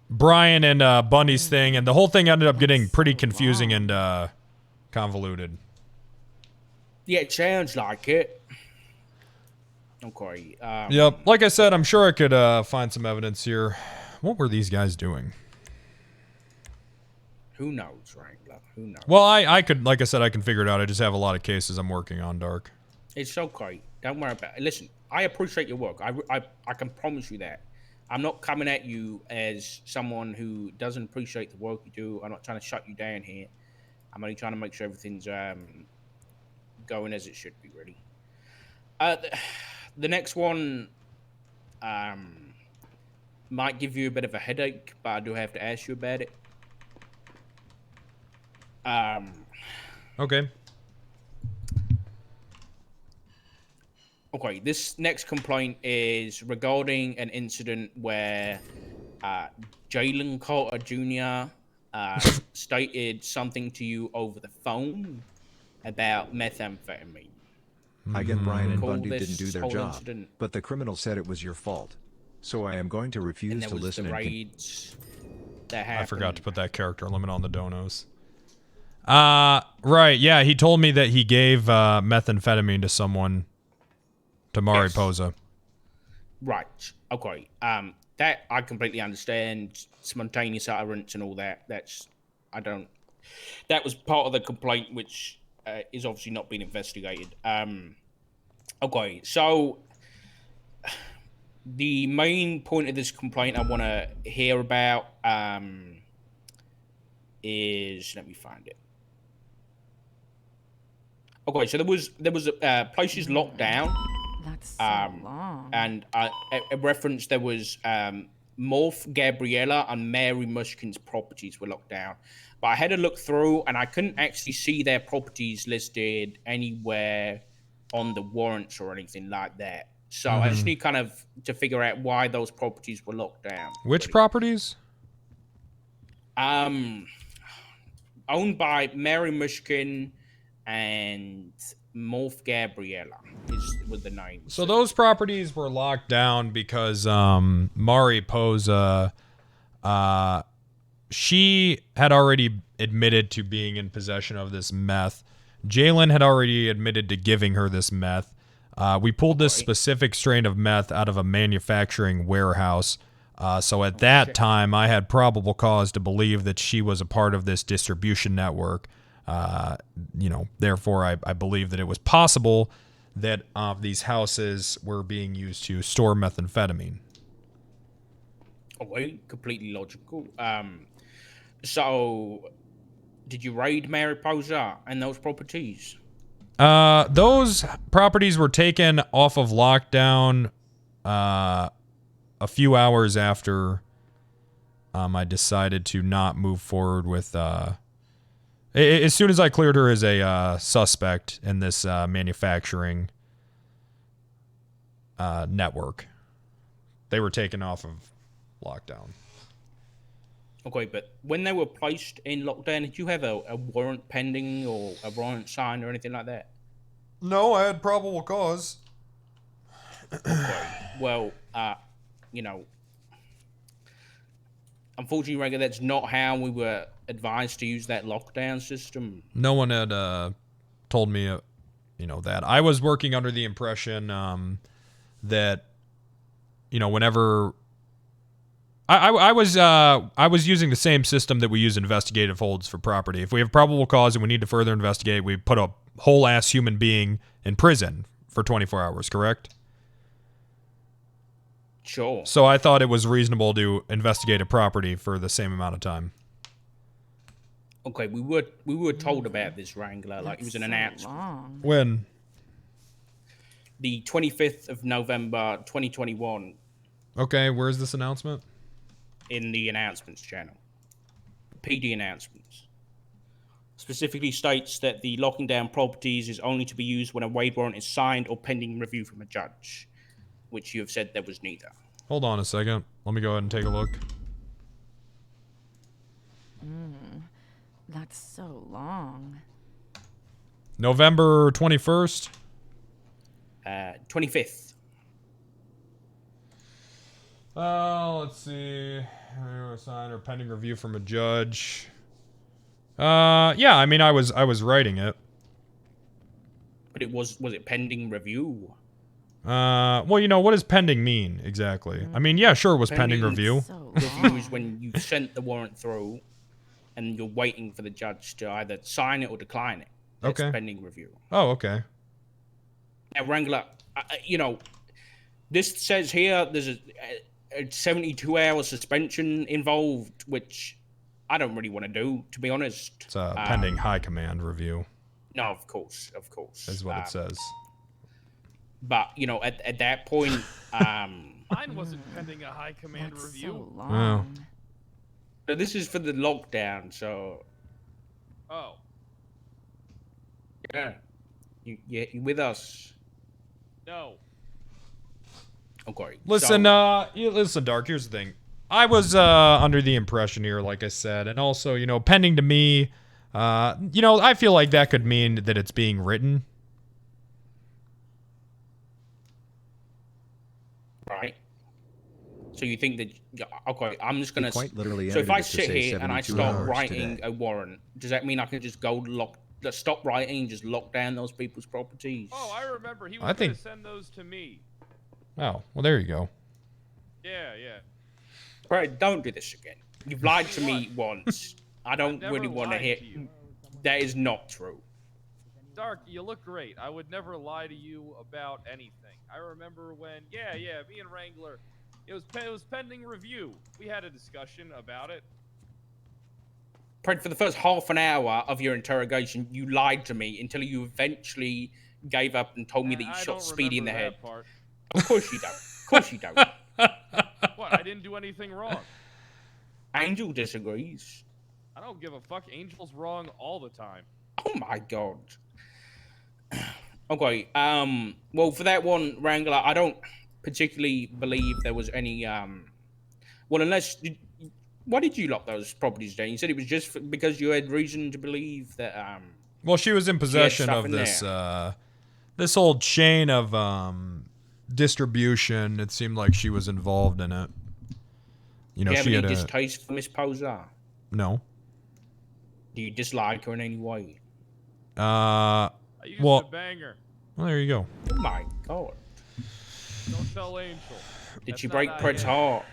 A: Brian and Bundy's thing, and the whole thing ended up getting pretty confusing and convoluted.
I: Yeah, it sounds like it. Okay.
A: Yep. Like I said, I'm sure I could find some evidence here. What were these guys doing?
I: Who knows, Wrangler? Who knows?
A: Well, I could, like I said, I can figure it out. I just have a lot of cases I'm working on, Dark.
I: It's okay. Don't worry about it. Listen, I appreciate your work. I can promise you that. I'm not coming at you as someone who doesn't appreciate the work you do. I'm not trying to shut you down here. I'm only trying to make sure everything's going as it should be, really. The next one might give you a bit of a headache, but I do have to ask you about it.
A: Okay.
I: Okay, this next complaint is regarding an incident where Jalen Carter Jr. Stated something to you over the phone about methamphetamine.
E: I get Brian and
I: Call
E: Bundy
I: this
E: didn't do their
I: whole
E: job,
I: incident.
E: but the criminal said it was your fault. So I am going to
I: And
E: refuse
I: there
E: to
I: was
E: listen
I: the
E: and
I: raids that happened.
A: I forgot to put that character limit on the donos. Right, yeah, he told me that he gave methamphetamine to someone, to Mariposa.
I: Right. Okay. That I completely understand. Spontaneous utterance and all that. That was part of the complaint, which is obviously not being investigated. Okay. So the main point of this complaint I want to hear about is, let me find it. Okay, so there was places locked down.
B: That's so long.
I: And a reference, there was Morph, Gabriella, and Mary Mushkin's properties were locked down. But I had a look through, and I couldn't actually see their properties listed anywhere on the warrants or anything like that. So I just need kind of to figure out why those properties were locked down.
A: Which properties?
I: Owned by Mary Mushkin and Morph Gabriella is with the names.
A: So those properties were locked down because Mariposa, she had already admitted to being in possession of this meth. Jalen had already admitted to giving her this meth. We pulled this specific strain of meth out of a manufacturing warehouse. So at that time, I had probable cause to believe that she was a part of this distribution network. Therefore, I believe that it was possible that these houses were being used to store methamphetamine.
I: Okay, completely logical. So, did you raid Mariposa and those properties?
A: Those properties were taken off of lockdown a few hours after I decided to not move forward with... as soon as I cleared her as a suspect in this manufacturing network, they were taken off of lockdown.
I: Okay, but when they were placed in lockdown, did you have a warrant pending or a warrant signed or anything like that?
A: No, I had probable cause.
I: Okay. Well, unfortunately, Rega, that's not how we were advised to use that lockdown system.
A: No one had told me, that. I was working under the impression that, whenever I was using the same system that we use investigative holds for property. If we have probable cause and we need to further investigate, we put a whole ass human being in prison for 24 hours, correct?
I: Sure.
A: So I thought it was reasonable to investigate a property for the same amount of time.
I: Okay, we were told about this, Wrangler. Like, it was an announcement.
A: When?
I: The 25th of November, 2021.
A: Okay, where's this announcement?
I: In the announcements channel. PD announcements. Specifically states that the locking down properties is only to be used when a waiver warrant is signed or pending review from a judge, which you have said there was neither.
A: Hold on a second. Let me go ahead and take a look.
B: That's so long.
A: November 21st?
I: 25th.
A: Let's see. Sign or pending review from a judge. Yeah, I mean, I was writing it.
I: But it was it pending review?
A: Well, what does pending mean exactly? I mean, yeah, sure, it was pending review.
I: Review is when you sent the warrant through and you're waiting for the judge to either sign it or decline it. That's
A: Okay.
I: pending review.
A: Oh, okay.
I: Now, Wrangler, this says here there's a 72-hour suspension involved, which I don't really want to do, to be honest.
A: It's a pending high command review.
I: No, of course.
A: Is what it says.
I: But, at that point...
P: Mine wasn't pending a high command review.
B: So long.
I: So this is for the lockdown, so...
P: Oh.
I: Yeah. You with us?
P: No.
I: Okay.
A: Listen, listen, Dark, here's the thing. I was under the impression here, like I said, and also, pending to me, I feel like that could mean that it's being written.
I: Right. So you think that, okay, I'm just going to,
E: quite literally
I: so if I
E: edited it to
I: sit
E: say
I: here and I
E: 72
I: start
E: hours
I: writing
E: today.
I: a warrant, does that mean I can just stop writing and just lock down those people's properties?
P: Oh, I remember. He
A: I
P: was going
A: think-
P: to send those to me.
A: Oh, well, there you go.
P: Yeah, yeah.
I: Brad, don't do this again. You've lied to me once. I don't
P: never
I: really want to
P: lied
I: hear.
P: to you.
I: That is not true.
P: Dark, you look great. I would never lie to you about anything. I remember when, yeah, me and Wrangler, it was pending review. We had a discussion about it.
I: Brad, for the first half an hour of your interrogation, you lied to me until you eventually gave up and told me that you shot Speedy in the head.
P: Part.
I: Of course you don't. Of course you don't.
P: What? I didn't do anything wrong.
I: Angel disagrees.
P: I don't give a fuck. Angel's wrong all the time.
I: Oh my god. Okay. Well, for that one, Wrangler, I don't particularly believe there was any. Well, unless. Why did you lock those properties down? You said it was just because you had reason to believe that.
A: Well, she was in possession of this this old chain of distribution. It seemed like she was involved in it. You know,
I: do you
A: she
I: have
A: had
I: any
A: a
I: distaste for Miss Posar?
A: no.
I: Do you dislike her in any way?
P: I used
A: well,
P: to bang her.
A: well, there you go.
I: Oh my god.
P: Don't tell Angel.
I: Did
P: That's
I: she
P: not
I: break
P: how
I: Pred's
P: it is.
I: heart?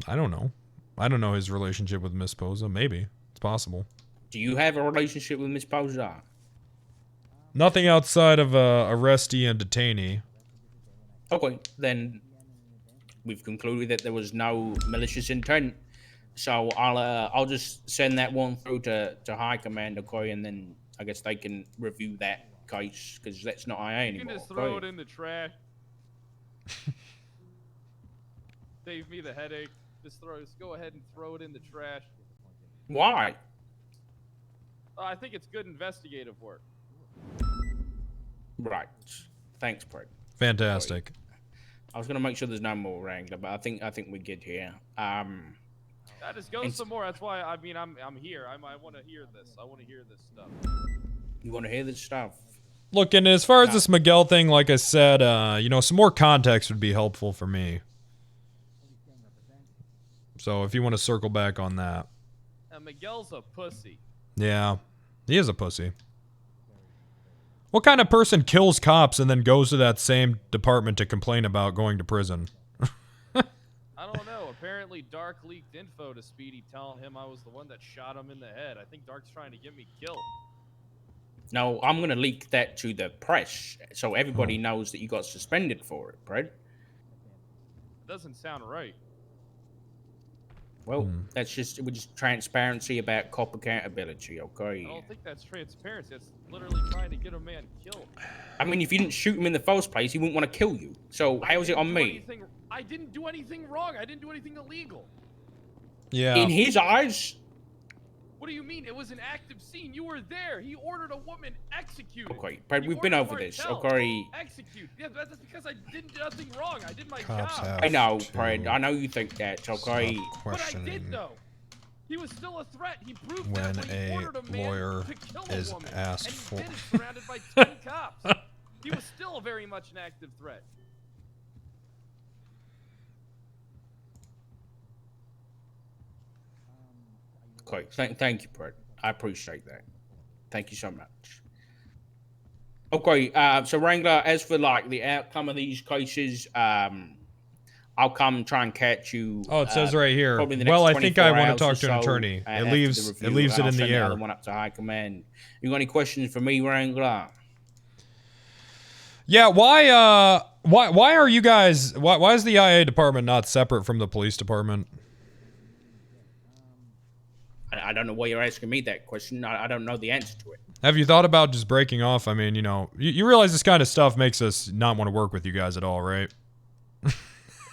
A: I don't know. I don't know his relationship with Miss Posa. Maybe it's possible.
I: Do you have a relationship with Miss Posar?
A: Nothing outside of arrestee and detainee.
I: Okay, then we've concluded that there was no malicious intent. So I'll just send that one through to High Command, okay, and then I guess they can review that case because that's not IA
P: You
I: anymore.
P: can just throw it
I: okay?
P: in the trash. Save me the headache. Just go ahead and throw it in the trash.
I: Why?
P: I think it's good investigative work.
I: Right. Thanks, Pred.
A: Fantastic.
I: I was gonna make sure there's no more Wrangler, but I think we're good here.
P: Just go some more. That's why I'm here. I want to hear this. I want to hear this stuff.
I: You want to hear this stuff?
A: Look, and as far as this Miguel thing, like I said, you know, some more context would be helpful for me. So if you want to circle back on that.
P: Miguel's a pussy.
A: Yeah, he is a pussy. What kind of person kills cops and then goes to that same department to complain about going to prison?
P: I don't know. Apparently, Dark leaked info to Speedy telling him I was the one that shot him in the head. I think Dark's trying to get me killed.
I: No, I'm gonna leak that to the press so everybody knows that you got suspended for it, Pred.
P: It doesn't sound right.
I: Well, that's just transparency about cop accountability,
P: I
I: okay?
P: don't think that's transparency. That's literally trying to get a man killed.
I: I mean, if you didn't shoot him in the first place, he wouldn't want to kill you. So how is it on me?
P: I didn't do anything wrong. I didn't do anything illegal.
A: Yeah.
I: In his eyes?
P: What do you mean? It was an active scene. You were there. He ordered a woman executed.
I: Okay, Brad,
P: He
I: we've been
P: ordered
I: over this,
P: Martel
I: okay?
P: Execute. Yeah, that's because I didn't do nothing wrong. I did my
A: Cops
P: job.
A: have
I: I know,
A: to
I: Brad. I know you think that, okay?
A: stop
P: But I
A: questioning
P: did though. He was still a threat. He proved
A: when
P: that when he ordered a man
A: lawyer
P: to kill a
A: is
P: woman,
A: asked
P: and he
A: for.
P: did it surrounded by 10 cops. He was still very much an active threat.
I: Okay, thank you, Brad. I appreciate that. Thank you so much. Okay, so Wrangler, as for like the outcome of these cases, I'll come try and catch you.
A: Oh, it says right here.
I: probably in the next
A: Well, I think I
I: 24
A: want to
I: hours
A: talk
I: or
A: to an
I: so,
A: attorney. It
I: after
A: leaves
I: the
A: it
I: review,
A: leaves
I: and
A: it
I: I'll
A: in the
I: send
A: air.
I: other one up to High Command. You got any questions for me, Wrangler?
A: Yeah, why are you guys why is the IA department not separate from the police department?
I: I don't know why you're asking me that question. I don't know the answer to it.
A: Have you thought about just breaking off? I mean, you know, you realize this kind of stuff makes us not want to work with you guys at all, right?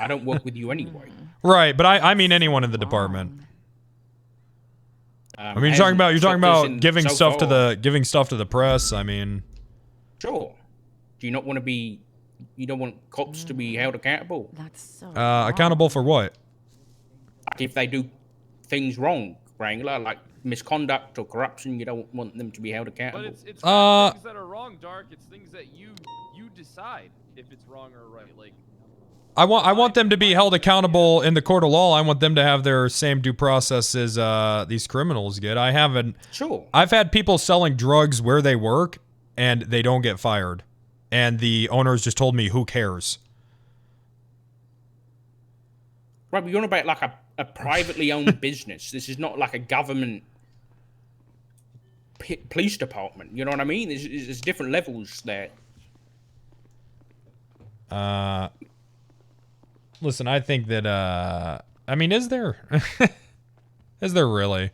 I: I don't work with you anyway.
A: Right, but I mean anyone in the department. I mean, you're talking about giving stuff to the press. I mean,
I: sure. Do you not want to be? You don't want cops to be held accountable?
B: That's so.
A: accountable for what?
I: Like if they do things wrong, Wrangler, like misconduct or corruption, you don't want them to be held accountable.
P: But it's not things that are wrong, Dark. It's things that you decide if it's wrong or right. Like,
A: I want them to be held accountable in the court of law. I want them to have their same due process as these criminals get. I've had people selling drugs where they work, and they don't get fired. And the owners just told me, who cares?
I: Right, but you're on about like a privately owned business. This is not like a government police department. You know what I mean? There's different levels there.
A: Listen, I think that, I mean, is there? Is there really?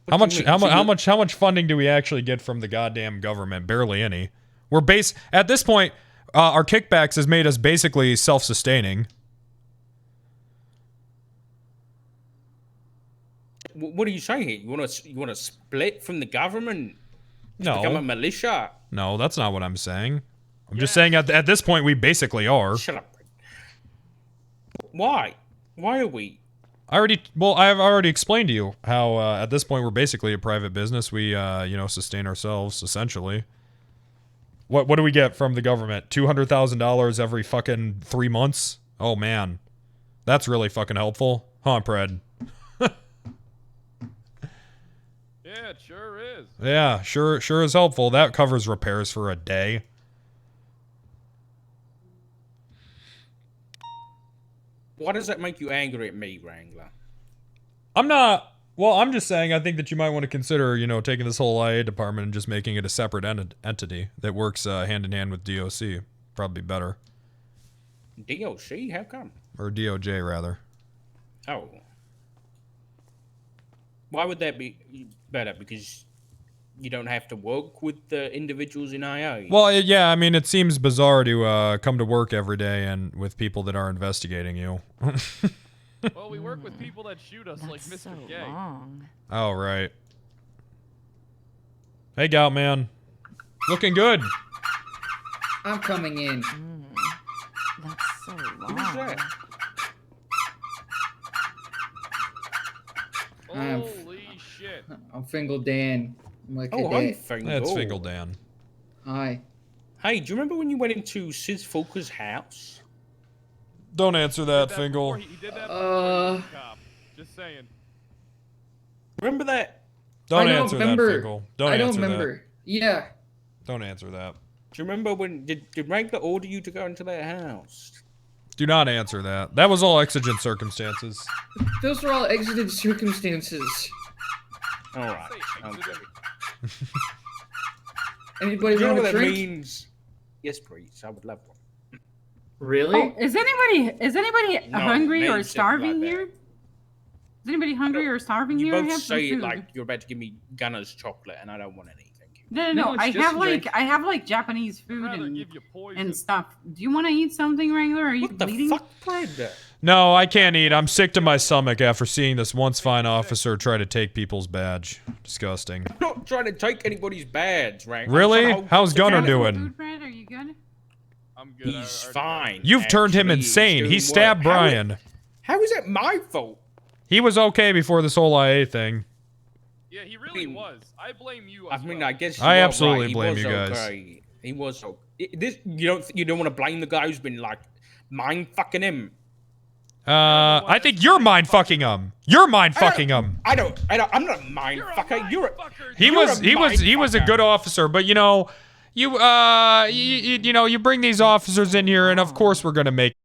A: How much funding do we actually get from the goddamn government? Barely any. At this point, our kickbacks has made us basically self-sustaining.
I: What are you saying here? You want to split from the government?
A: No.
I: Become a militia?
A: No, that's not what I'm saying. I'm just saying at this point we basically are.
I: Shut up. Why? Why are we?
A: I've already explained to you how at this point we're basically a private business. We sustain ourselves essentially. What do we get from the government? $200,000 every fucking 3 months? Oh man. That's really fucking helpful. Huh, Pred?
P: Yeah, it sure is.
A: Yeah, sure is helpful. That covers repairs for a day.
I: Why does that make you angry at me, Wrangler?
A: I'm just saying I think that you might want to consider, taking this whole IA department and just making it a separate entity that works hand in hand with DOC. Probably better.
I: DOC? How come?
A: Or DOJ, rather.
I: Oh. Why would that be better? Because you don't have to work with the individuals in IA?
A: Well, yeah, I mean, it seems bizarre to come to work every day and with people that are investigating you.
P: Well, we work with people that shoot us like Mr. Gay.
A: Oh, right. Hey, Gout Man. Looking good.
R: I'm coming in.
B: That's so long.
I: Who's that?
P: Holy shit.
R: I'm Fingal Dan. I'm like,
I: Oh, hi, Fingal.
A: That's Fingal Dan.
R: Hi.
I: Hey, do you remember when you went into Sis Fulker's house?
A: Don't answer that, Fingal.
P: He did that before he was a cop. Just saying.
I: Remember that?
A: Don't answer that, Fingal.
R: I don't remember. Yeah.
A: Don't answer that.
I: Do you remember when did Wrangler order you to go into that house?
A: Do not answer that. That was all exigent circumstances.
R: Those were all exigent circumstances.
I: All right. Okay.
R: Anybody
I: Do you know
R: want
I: what
R: a
I: that
R: drink?
I: means? Yes, please. I would love one.
R: Really?
H: Oh, is anybody
I: No,
H: hungry
I: men
H: or
I: said
H: starving
I: like
H: here? Is anybody hungry or starving
I: You
H: here? I
I: both
H: have some
I: say it
H: food.
I: like you're about to give me Gunner's chocolate, and I don't want any.
H: No.
R: it's
H: I
R: just
H: have
R: drink.
H: like Japanese food and stuff. Do you want to eat something, Wrangler? Are you bleeding?
A: No, I can't eat. I'm sick to my stomach after seeing this once fine officer try to take people's badge. Disgusting.
I: I'm not trying to take anybody's badge, right?
A: Really? How's Gunner doing?
H: Fred, are you good?
P: I'm good.
I: He's fine.
A: You've turned him
I: actually.
A: insane.
I: He's
A: He
I: doing
A: stabbed
I: well.
A: Brian.
I: How is that my fault?
A: He was okay before this whole IA thing.
P: Yeah, he really was. I blame you.
I: I mean, I guess
A: I
I: you are
A: absolutely
I: right. He
A: blame
I: was
A: you guys.
I: Okay. He was okay. You don't want to blame the guy who's been like mind fucking him.
A: I think you're mind fucking him. You're mind fucking him.
I: I'm not a mind fucker.
A: He was a good officer, but you bring these officers in here, and of course we're gonna make